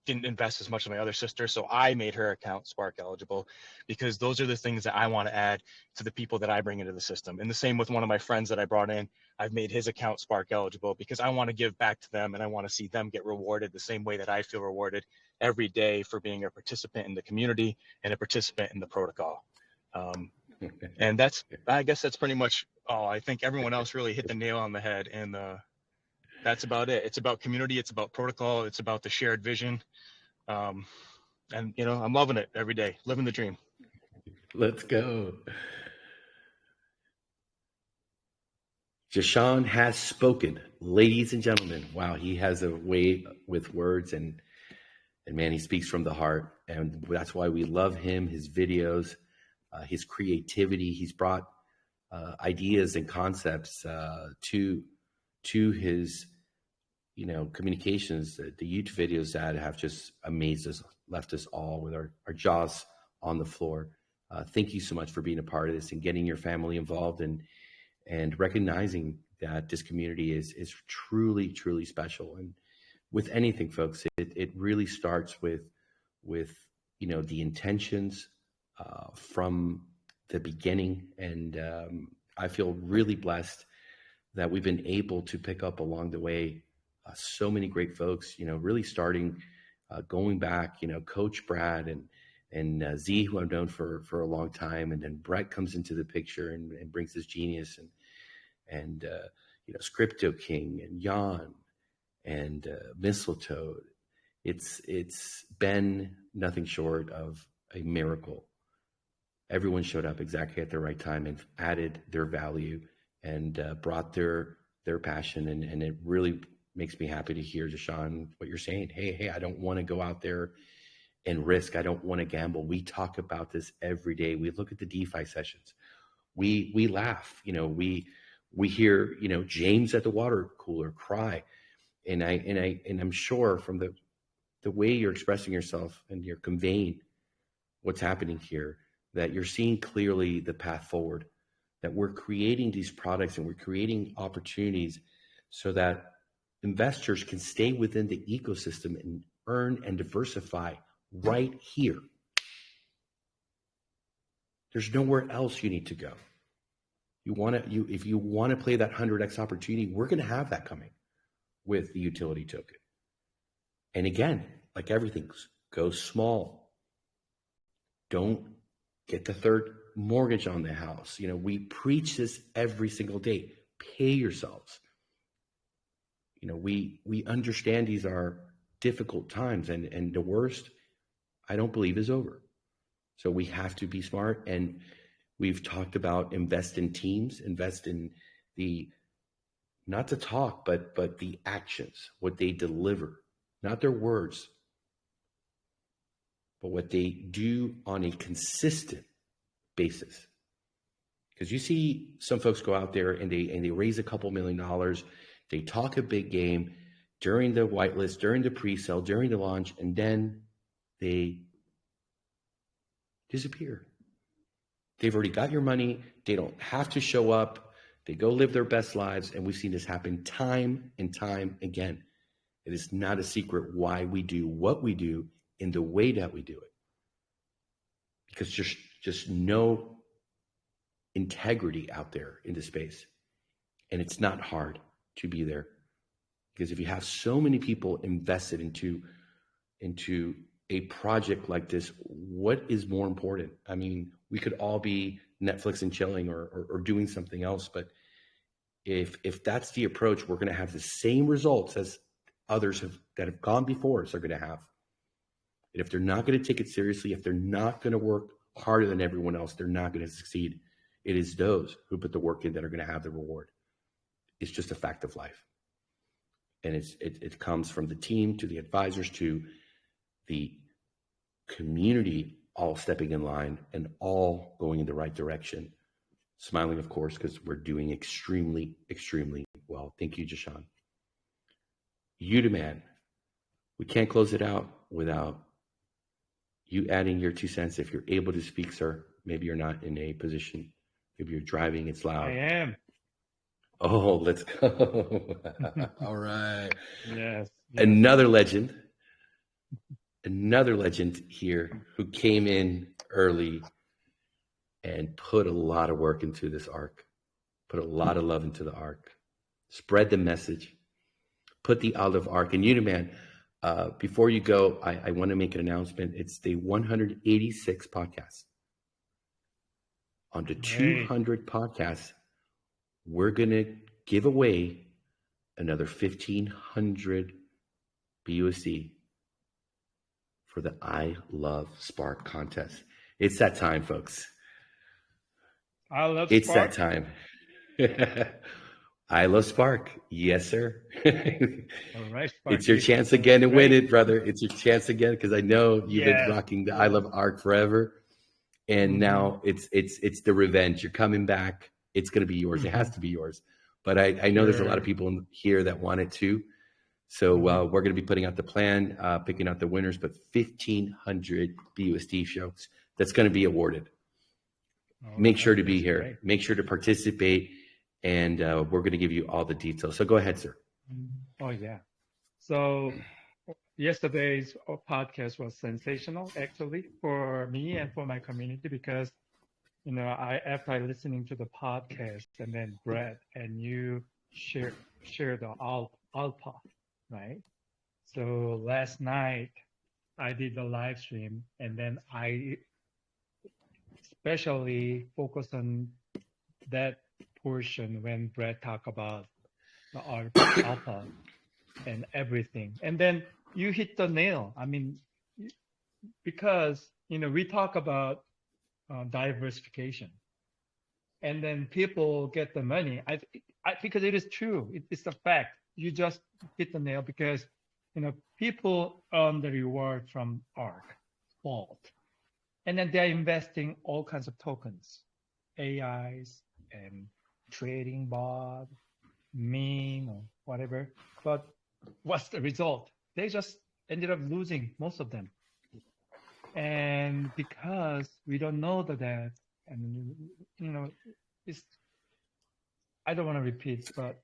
didn't invest as much as my other sister, so I made her account Spark eligible, because those are the things that I want to add to the people that I bring into the system. And the same with one of my friends that I brought in. I've made his account Spark eligible because I want to give back to them, and I want to see them get rewarded the same way that I feel rewarded every day for being a participant in the community and a participant in the protocol. And I guess that's pretty much all. I think everyone else really hit the nail on the head, and that's about it. It's about community. It's about protocol. It's about the shared vision. And, I'm loving it every day, living the dream. Let's go. Jashawn has spoken, ladies and gentlemen. Wow, he has a way with words, and man, he speaks from the heart. And that's why we love him, his videos, his creativity. He's brought ideas and concepts to his communications, the YouTube videos that have just amazed us, left us all with our jaws on the floor. Thank you so much for being a part of this and getting your family involved and recognizing that this community is truly, truly special. And with anything, folks, it really starts with the intentions from the beginning. And I feel really blessed that we've been able to pick up along the way so many great folks, really starting, going back, Coach Brad and Z, who I've known for a long time. And then Brett comes into the picture and brings his genius, and Scripto King and Jan and Mistletoe. It's been nothing short of a miracle. Everyone showed up exactly at the right time and added their value and brought their passion. And it really makes me happy to hear, Jashawn, what you're saying. Hey, I don't want to go out there and risk. I don't want to gamble. We talk about this every day. We look at the DeFi sessions. We laugh. We hear James at the water cooler cry, and I'm sure from the way you're expressing yourself and you're conveying what's happening here, that you're seeing clearly the path forward. That we're creating these products and we're creating opportunities so that investors can stay within the ecosystem and earn and diversify right here. There's nowhere else you need to go. If you want to play that 100x opportunity, we're going to have that coming with the utility token. And again, like everything, go small. Don't get the third mortgage on the house. We preach this every single day. Pay yourselves. We understand these are difficult times, and the worst, I don't believe, is over. So we have to be smart, and we've talked about invest in teams, invest in not the talk, but the actions, what they deliver, not their words, but what they do on a consistent basis. Because you see some folks go out there and they raise a couple $1 million. They talk a big game during the whitelist, during the pre-sale, during the launch, and then they disappear. They've already got your money. They don't have to show up. They go live their best lives. And we've seen this happen time and time again. It is not a secret why we do what we do in the way that we do it. Because just no integrity out there in the space. And it's not hard to be there. Because if you have so many people invested into a project like this, what is more important? I mean, we could all be Netflix and chilling or doing something else, but if that's the approach, we're going to have the same results as others that have gone before us are going to have. And if they're not going to take it seriously, if they're not going to work harder than everyone else, they're not going to succeed. It is those who put the work in that are going to have the reward. It's just a fact of life. And it comes from the team to the advisors to the community all stepping in line and all going in the right direction. Smiling, of course, because we're doing extremely, extremely well. Thank you, Jashan. Udaman, we can't close it out without you adding your 2 cents. If you're able to speak, sir, maybe you're not in a position. Maybe you're driving, it's loud. I am. Oh, let's go. All right. Yes. Another legend here who came in early and put a lot of work into this ARK, put a lot of love into the ARK, spread the message, put the olive ARK. And Udaman, before you go, I want to make an announcement. It's the 186 podcast. On the 200 podcasts, we're going to give away another 1,500 BUSD for the I Love Spark contest. It's that time, folks. I love It's Spark. that time. I love Spark. Yes, sir. All right, Spark. It's your chance again to win it, brother. It's your chance again, because I know you've been rocking the I Love ARK forever. And now it's the revenge. You're coming back. It's going to be yours. It has to be yours. But I know there's a lot of people in here that want it too. So we're going to be putting out the plan, picking out the winners, but 1,500 BUSD shows that's going to be awarded. Make sure to be here. Great. Make sure to participate, and we're going to give you all the details. So go ahead, sir. Oh, yeah. So yesterday's podcast was sensational, actually, for me and for my community, because, you know, after I listening to the podcast, and then Brett and you share the alpha, right? So last night I did the live stream, and then I especially focus on that portion when Brett talked about the alpha and everything. And then you hit the nail. I mean, because, you know, we talk about diversification, and then people get the money. Because it is true. It's a fact. You just hit the nail, because, you know, people earn the reward from ARK Vault. And then they're investing all kinds of tokens, AIs and trading bot, meme, or whatever. But what's the result? They just ended up losing, most of them. And because we don't know the depth, and, you know, I don't want to repeat, but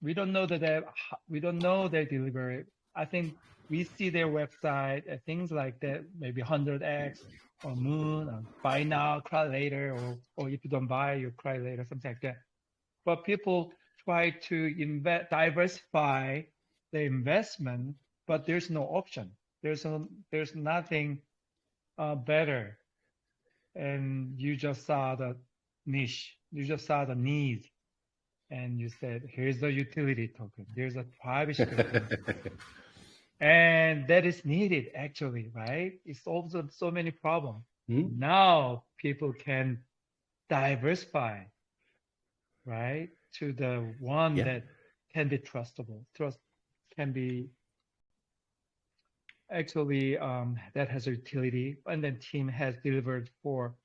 we don't know the depth, we don't know their delivery. I think we see their website and things like that, maybe 100x or Moon, or buy now, cry later, or if you don't buy, you cry later, something like that. But people try to diversify the investment, but there's no option. There's nothing better. And you just saw the niche. You just saw the need. And you said, here's the utility token. There's a privacy token. And that is needed, actually, right? It solves so many problems. Now people can diversify, right, to the one that can be trustable. Can be actually that has a utility, and then team has delivered for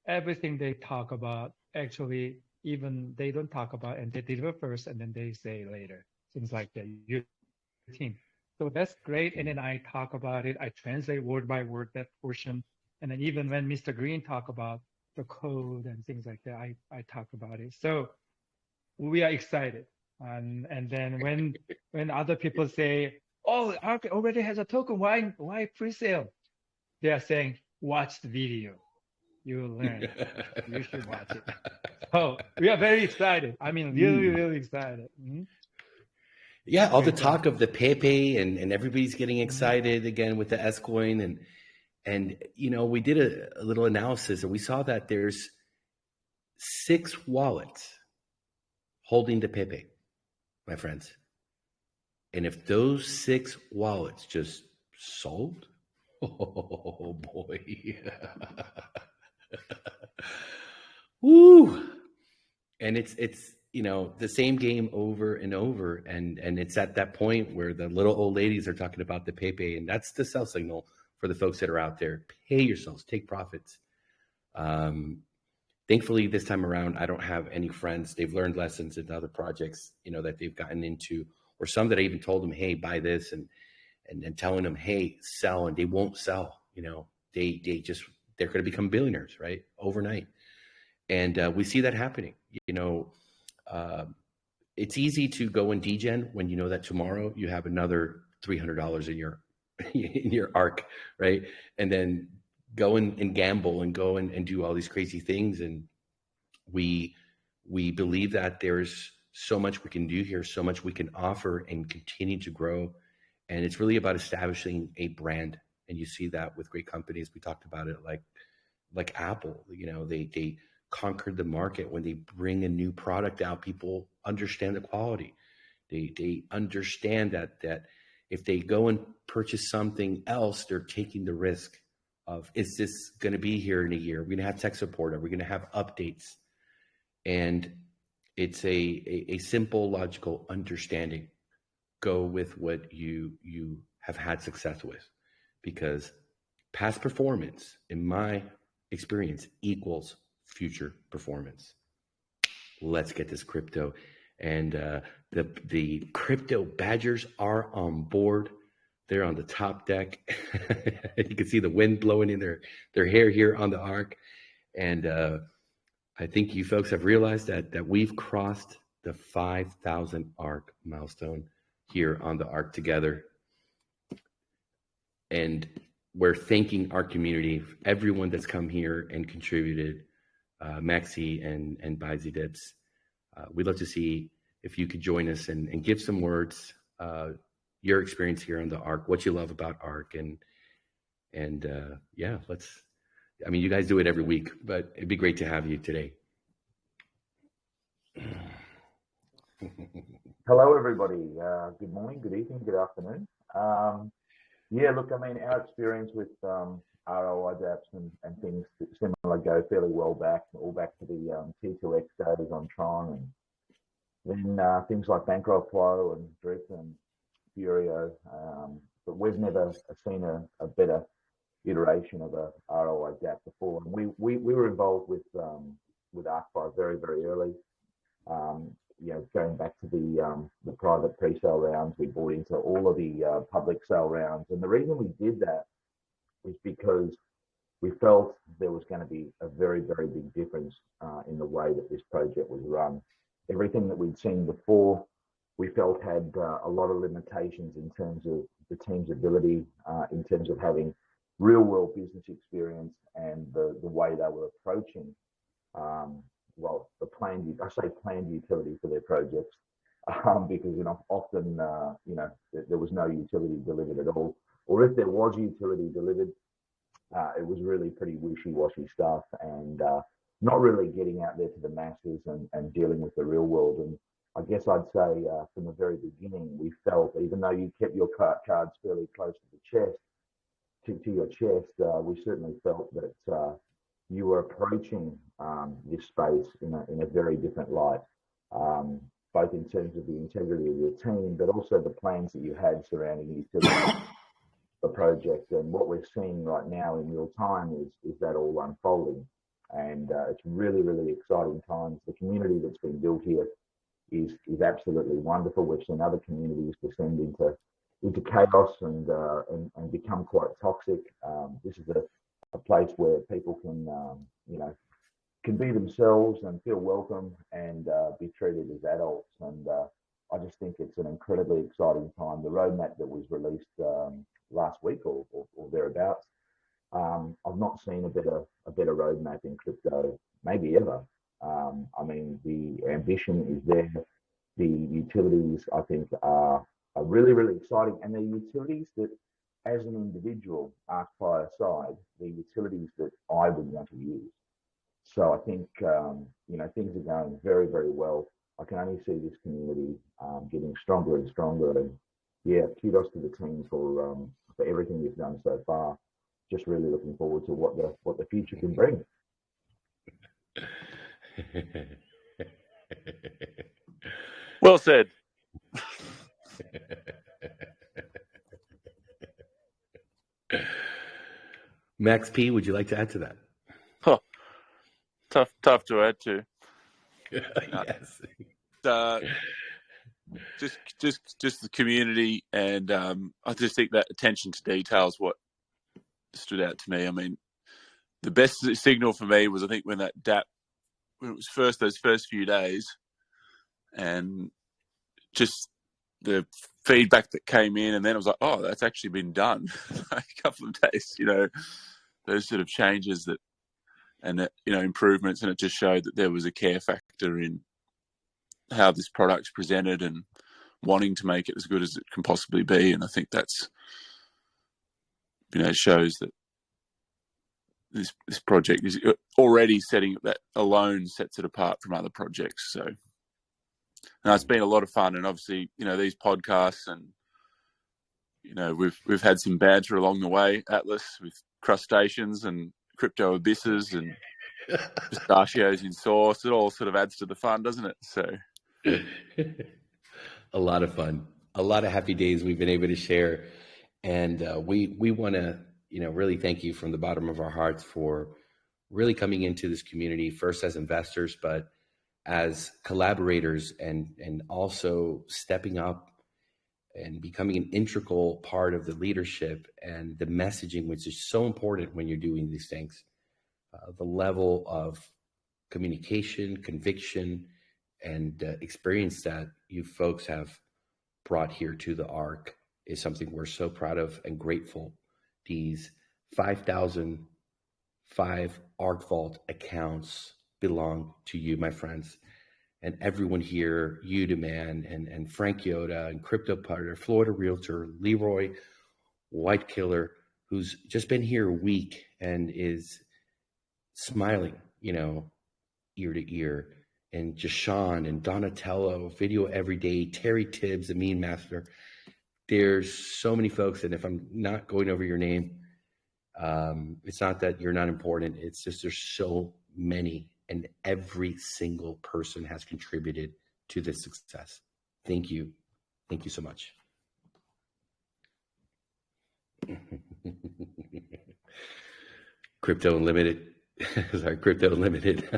everything they talk about. Actually, even they don't talk about, and they deliver first, and then they say later, things like that. Your team. So that's great. And then I talk about it. I translate word by word that portion. And then even when Mr. Green talk about the code and things like that, I talk about it. So we are excited. And then when other people say, oh, ARK already has a token, why pre-sale? They are saying, watch the video. You will learn. You should watch it. So we are very excited. I mean, really, really excited. Mm-hmm. Yeah, all the talk of the Pepe and everybody's getting excited again with the S coin, and you know, we did a little analysis, and we saw that there's 6 wallets holding the Pepe, my friends. And if those 6 wallets just sold, oh boy. Woo! And it's you know, the same game over and over, and it's at that point where the little old ladies are talking about the Pepe, and that's the sell signal for the folks that are out there. Pay yourselves, take profits. Thankfully, this time around, I don't have any friends. They've learned lessons in other projects, that they've gotten into, or some that I even told them, hey, buy this, and telling them, hey, sell, and they won't sell. They're going to become billionaires, right, overnight. And we see that happening. It's easy to go and degen when you know that tomorrow you have another $300 in your ARK, right? And then go and gamble and go and do all these crazy things. And we believe that there's so much we can do here, so much we can offer and continue to grow. And it's really about establishing a brand. And you see that with great companies. We talked about it like Apple. They conquered the market. When they bring a new product out, people understand the quality. They understand that if they go and purchase something else, they're taking the risk of, is this going to be here in a year? We're going to have tech support. Are we going to have updates? And it's a simple, logical understanding. Go with what you have had success with, because past performance, in my experience, equals future performance. Let's get this crypto. And the crypto Badgers are on board. They're on the top deck. You can see the wind blowing in their hair here on the ARK. And I think you folks have realized that we've crossed the 5,000 ARK milestone here on the ARK together. And we're thanking our community, everyone that's come here and contributed, Maxi and Bizy Dips. We'd love to see if you could join us and give some words, your experience here on the ARK, what you love about ARK, and yeah, you guys do it every week, but it'd be great to have you today. Hello, everybody. Good morning, good evening, good afternoon. Our experience with ROI dApps and things similar go fairly well back, all back to the T2X days on Tron, and then things like Bankroll Flow and Drip and Furio. But we've never seen a better iteration of a ROI dApp before. And we were involved with ArkFi very, very early. Going back to the private pre-sale rounds, we bought into all of the public sale rounds. And the reason we did that is because we felt there was going to be a very, very big difference in the way that this project was run. Everything that we'd seen before, we felt had a lot of limitations in terms of the team's ability, in terms of having real-world business experience and the way they were approaching the planned utility for their projects, because often there was no utility delivered at all, or if there was utility delivered, it was really pretty wishy-washy stuff, and not really getting out there to the masses and dealing with the real world. And I guess I'd say from the very beginning, we felt, even though you kept your cards fairly close to the chest, to your chest, we certainly felt that you were approaching this space in a very different light, both in terms of the integrity of your team, but also the plans that you had surrounding the project. And what we're seeing right now in real time is that all unfolding. And it's really, really exciting times. The community that's been built here is absolutely wonderful. We've seen other communities descend into chaos and become quite toxic. This is a place where people can be themselves and feel welcome and be treated as adults. And I just think it's an incredibly exciting time. The roadmap that was released last week or thereabouts, I've not seen a better roadmap in crypto, maybe ever. The ambition is there. The utilities, I think, are really, really exciting. And the utilities that, as an individual, ArkFi aside, the utilities that I would want to use. So I think, things are going very, very well. I can only see this community getting stronger and stronger. And yeah, kudos to the team for everything you've done so far. Just really looking forward to what the future can bring. Well said. Max P, would you like to add to that? Huh. Tough to add to. Yes. Just the community, and I just think that attention to detail is what stood out to me. I mean, the best signal for me was, I think, when that DAP, when it was those first few days, and just the feedback that came in, and then I was like, oh, that's actually been done. A couple of days, those sort of changes and improvements, and it just showed that there was a care factor in how this product's presented and wanting to make it as good as it can possibly be. And I think that's, shows that this project is already that alone sets it apart from other projects. So it's been a lot of fun, and obviously, these podcasts, and we've had some banter along the way, Atlas, with crustaceans and crypto abysses and pistachios in sauce. It all sort of adds to the fun, doesn't it? So a lot of fun, a lot of happy days we've been able to share, and we want to really thank you from the bottom of our hearts for really coming into this community, first as investors, but as collaborators, and also stepping up and becoming an integral part of the leadership and the messaging, which is so important when you're doing these things. The level of communication, conviction, and experience that you folks have brought here to the ARK is something we're so proud of and grateful. These 5,005 ARK Vault accounts belong to you, my friends, and everyone here, you, man, and Frank Yoda, and Crypto Partner, Florida Realtor, Leroy White Killer, who's just been here a week and is smiling, ear to ear, and Jashawn and Donatello, video every day, Terry Tibbs, the Meme Master. There's so many folks, and if I'm not going over your name, it's not that you're not important. It's just there's so many, and every single person has contributed to this success. Thank you. Thank you so much. Crypto Unlimited. Sorry, Crypto Unlimited.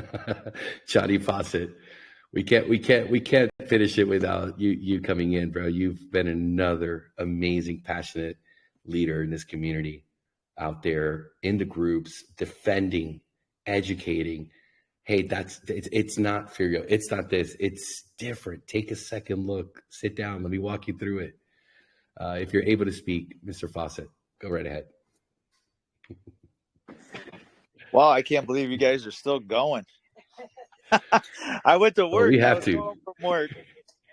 Johnny Fawcett. We can't finish it without you coming in, bro. You've been another amazing, passionate leader in this community, out there in the groups, defending, educating. Hey, it's not Furio. It's not this. It's different. Take a second look. Sit down. Let me walk you through it. If you're able to speak, Mr. Fawcett, go right ahead. Wow, I can't believe you guys are still going. I went to work. We have I was to. home from work,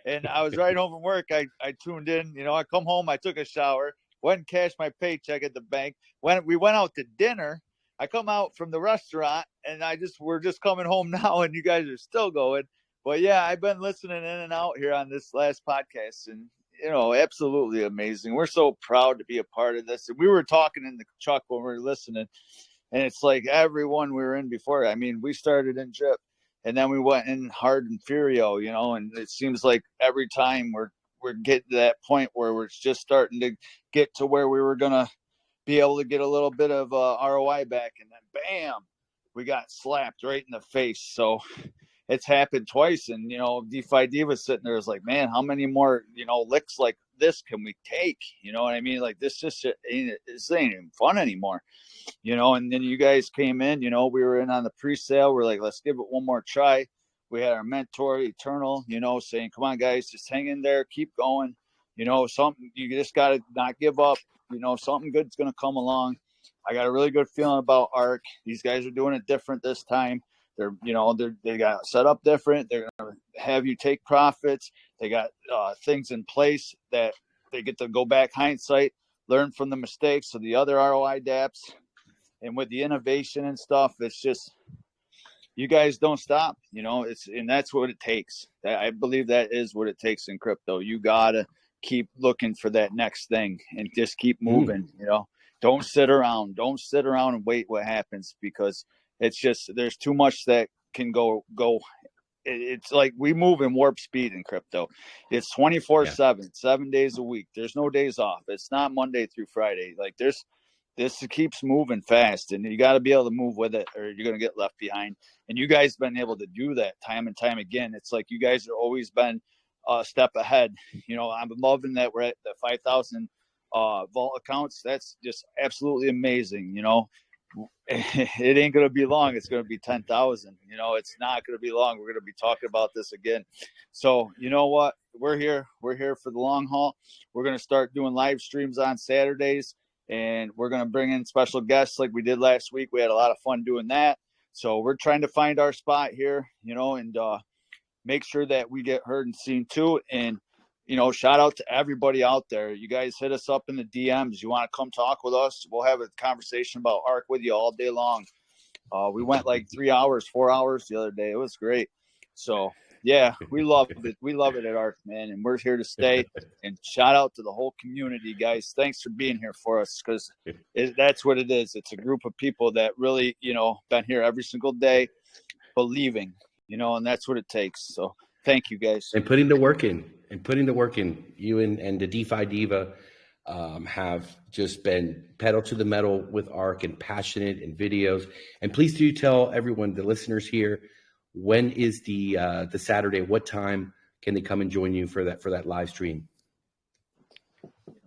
and I was right home from work. I tuned in. I come home. I took a shower. Went and cashed my paycheck at the bank. We went out to dinner. I come out from the restaurant, and we're just coming home now, and you guys are still going. But yeah, I've been listening in and out here on this last podcast, and absolutely amazing. We're so proud to be a part of this. And we were talking in the truck when we were listening, and it's like everyone we were in before. I mean, we started in Drip, and then we went in hard in Furio, and it seems like every time we're getting to that point where we're just starting to get to where we were going to be able to get a little bit of ROI back, and then bam, we got slapped right in the face. So it's happened twice, and DeFi Diva sitting there is like, man, how many more licks like this can we take? You know what I mean? Like this ain't even fun anymore. And then you guys came in. We were in on the pre-sale. We're like, let's give it one more try. We had our mentor Eternal, saying, come on guys, just hang in there, keep going. Something, you just got to not give up. Something good's going to come along. I got a really good feeling about ARK. These guys are doing it different this time. They got set up different. They're going to have you take profits. They got things in place that they get to go back hindsight, learn from the mistakes of the other ROI dApps. And with the innovation and stuff, it's just, you guys don't stop, and that's what it takes. I believe that is what it takes in crypto. You got to keep looking for that next thing and just keep moving, Don't sit around. Don't sit around and wait what happens, because it's just, there's too much that can go. It's like we move in warp speed in crypto. It's 24/7, 7 days a week. There's no days off. It's not Monday through Friday. Like there's this keeps moving fast, and you got to be able to move with it, or you're going to get left behind. And you guys been able to do that time and time again. It's like you guys have always been a step ahead. I'm loving that we're at the 5,000 vault accounts. That's just absolutely amazing. It ain't going to be long. It's going to be 10,000. It's not going to be long. We're going to be talking about this again. So you know what? We're here. We're here for the long haul. We're going to start doing live streams on Saturdays, and we're going to bring in special guests like we did last week. We had a lot of fun doing that. So we're trying to find our spot here, and make sure that we get heard and seen too. And, shout out to everybody out there. You guys hit us up in the DMs. You want to come talk with us? We'll have a conversation about ARK with you all day long. We went like 3 hours, 4 hours the other day. It was great. So, yeah, we love it. We love it at ARK, man. And we're here to stay. And shout out to the whole community, guys. Thanks for being here for us, because that's what it is. It's a group of people that really, been here every single day, believing, and that's what it takes. So thank you, guys. And putting the work in. You and the DeFi Diva have just been pedal to the metal with ARK and passionate in videos. And please do tell everyone, the listeners here, when is the Saturday? What time can they come and join you for that live stream?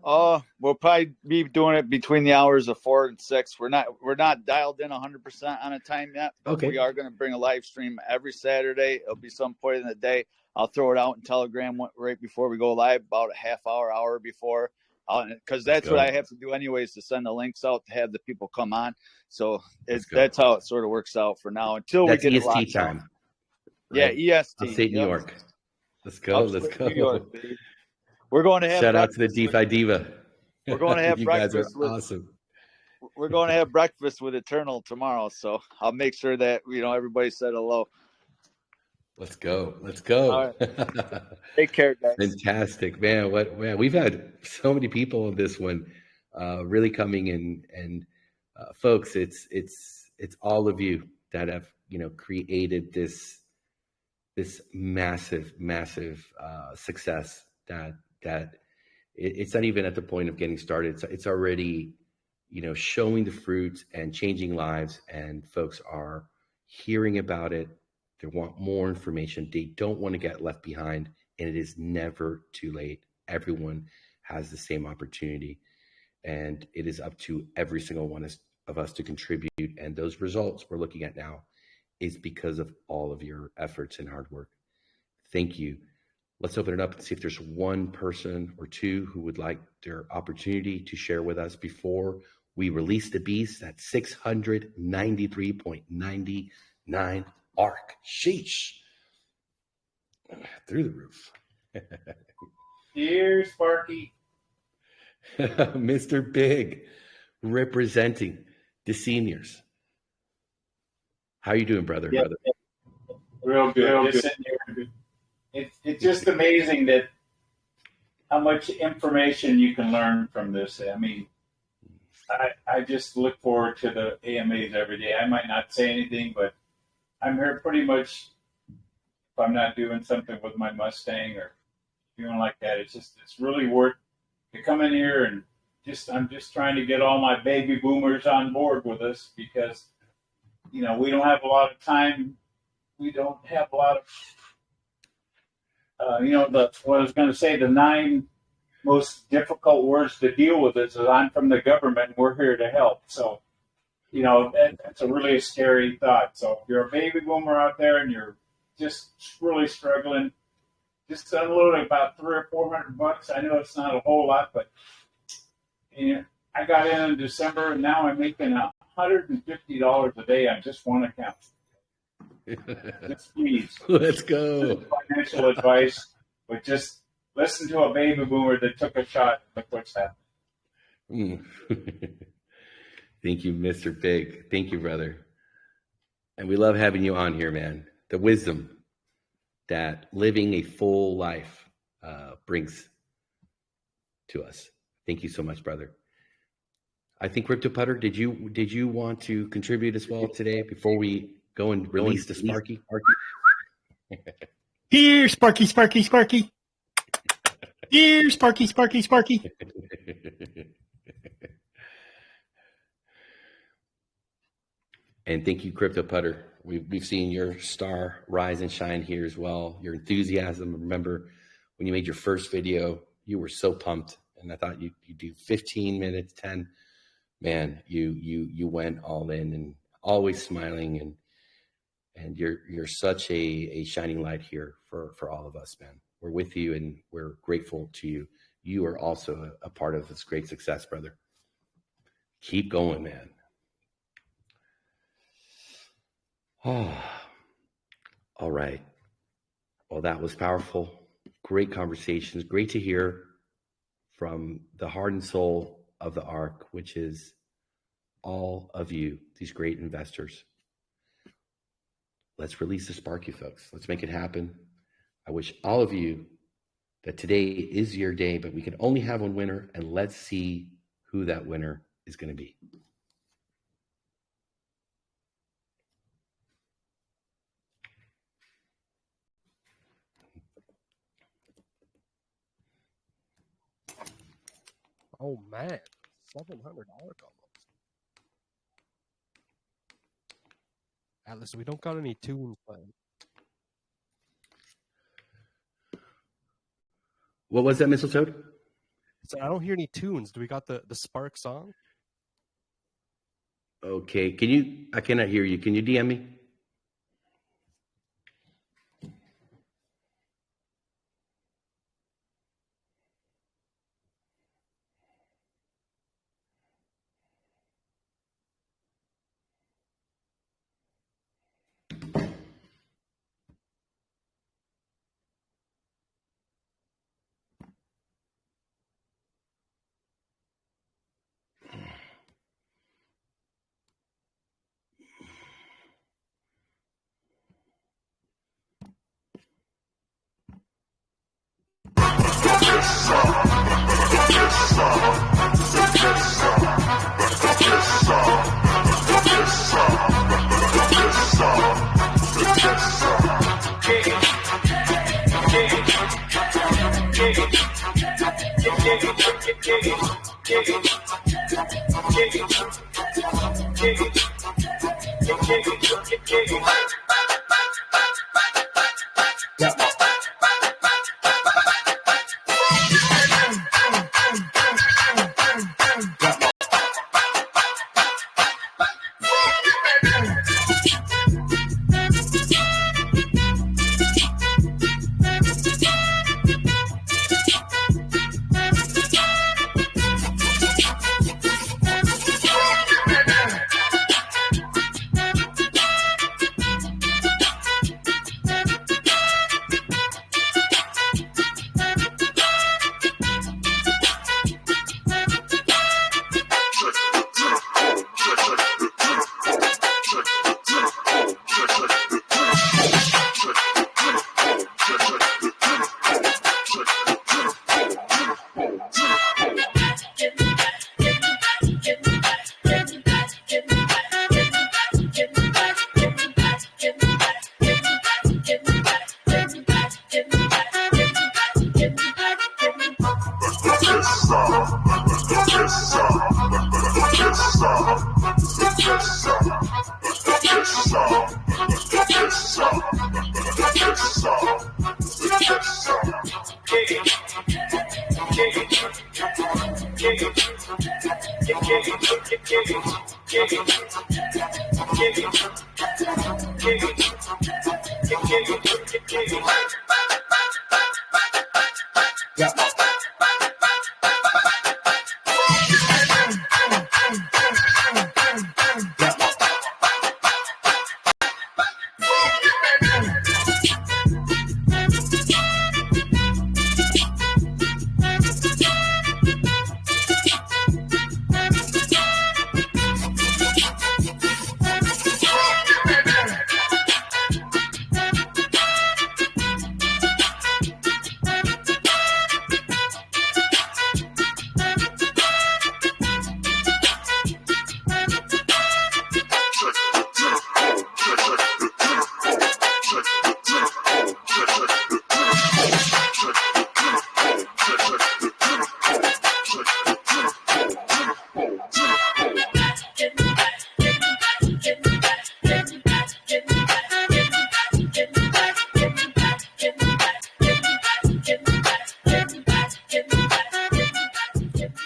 We'll probably be doing it between the hours of 4 and 6. We're not dialed in 100% on a time yet, but okay. We are going to bring a live stream every Saturday. It'll be some point in the day. I'll throw it out in Telegram right before we go live, about a half hour before, because that's what I have to do anyways, to send the links out to have the people come on. So that's how it sort of works out for now until we get EST it time. Right? Yeah, EST. Upstate New York. Let's go. New York, baby. We're going to have shout out to the DeFi Diva. We're going to have you breakfast. Guys are awesome. We're going to have breakfast with Eternal tomorrow, so I'll make sure that everybody said hello. Let's go. All right. Take care, guys. Fantastic, man. We've had so many people on this one, really coming in, and folks, it's all of you that have created this massive success that it's not even at the point of getting started. It's already showing the fruits and changing lives, and folks are hearing about it. They want more information. They don't want to get left behind, and it is never too late. Everyone has the same opportunity, and it is up to every single one of us to contribute. And those results we're looking at now is because of all of your efforts and hard work. Thank you. Let's open it up and see if there's one person or two who would like their opportunity to share with us before we release the beast at 693.99 ARK. Sheesh. Through the roof. Here's Sparky. Mr. Big, representing the seniors. How are you doing, brother? Yeah, real good. Just sitting here. It's just amazing that how much information you can learn from this. I mean, I just look forward to the AMAs every day. I might not say anything, but I'm here pretty much if I'm not doing something with my Mustang or doing like that. It's really worth to come in here and I'm just trying to get all my baby boomers on board with us because, we don't have a lot of time. We don't have a lot of, what I was going to say, the 9 most difficult words to deal with is I'm from the government and we're here to help. So, that's a really scary thought. So if you're a baby boomer out there and you're just really struggling, just unload about $300 or $400. I know it's not a whole lot, but I got in December and now I'm making $150 a day on just one account. Just please. Let's go. Financial advice, but just listen to a baby boomer that took a shot. Look what's happening. Thank you, Mr. Big. Thank you, brother. And we love having you on here, man. The wisdom that living a full life brings to us. Thank you so much, brother. I think Crypto Putter, did you want to contribute as well today before we go and release the Sparky? Here, Sparky. Here, Sparky. And thank you, Crypto Putter. We've seen your star rise and shine here as well. Your enthusiasm. Remember when you made your first video, you were so pumped, and I thought you do 15 minutes, 10. Man, you went all in and always smiling, and you're such a shining light here for all of us, man. We're with you and we're grateful to you. You are also a part of this great success, brother. Keep going, man. Oh, all right. Well, that was powerful. Great conversations. Great to hear from the heart and soul of the ARK, which is all of you, these great investors. Let's release the spark, you folks. Let's make it happen. I wish all of you that today is your day, but we can only have one winner, and let's see who that winner is going to be. Oh man, $700 almost. Atlas, we don't got any tunes playing. What was that, Mistletoe? So I don't hear any tunes. Do we got the Spark song? Okay, I cannot hear you. Can you DM me?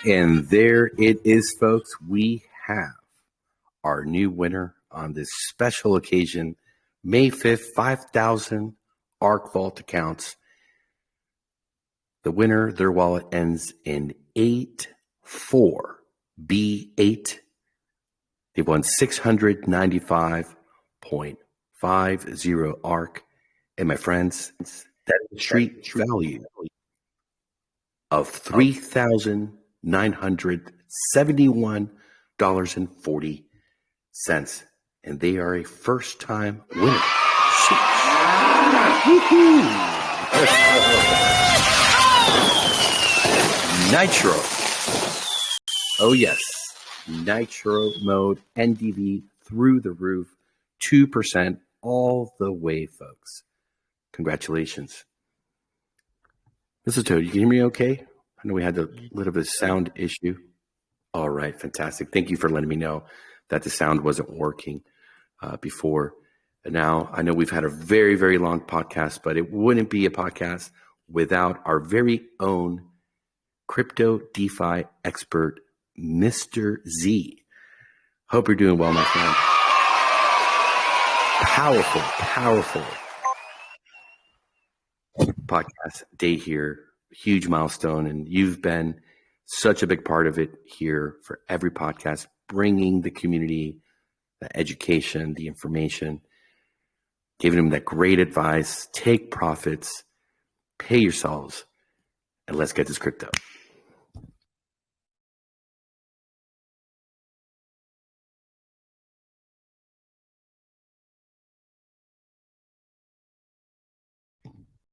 And there it is, folks. We have our new winner on this special occasion, May 5th, 5,000 ARK Vault accounts. The winner, their wallet ends in 84B8. They've won 695.50 ARK. And my friends, that is street value of $3,971.40. And they are a first-time winner. Nitro. Oh, yes. Nitro mode, NDV through the roof, 2% all the way, folks. Congratulations. Mr. Toad, you can hear me okay? I know we had a little bit of sound issue. All right, fantastic. Thank you for letting me know that the sound wasn't working before. And now I know we've had a very, very long podcast, but it wouldn't be a podcast without our very own crypto DeFi expert, Mr. Z. Hope you're doing well, my friend. Powerful podcast day here. Huge milestone. And you've been such a big part of it here for every podcast, bringing the community, the education, the information, giving them that great advice, take profits, pay yourselves, and let's get this crypto.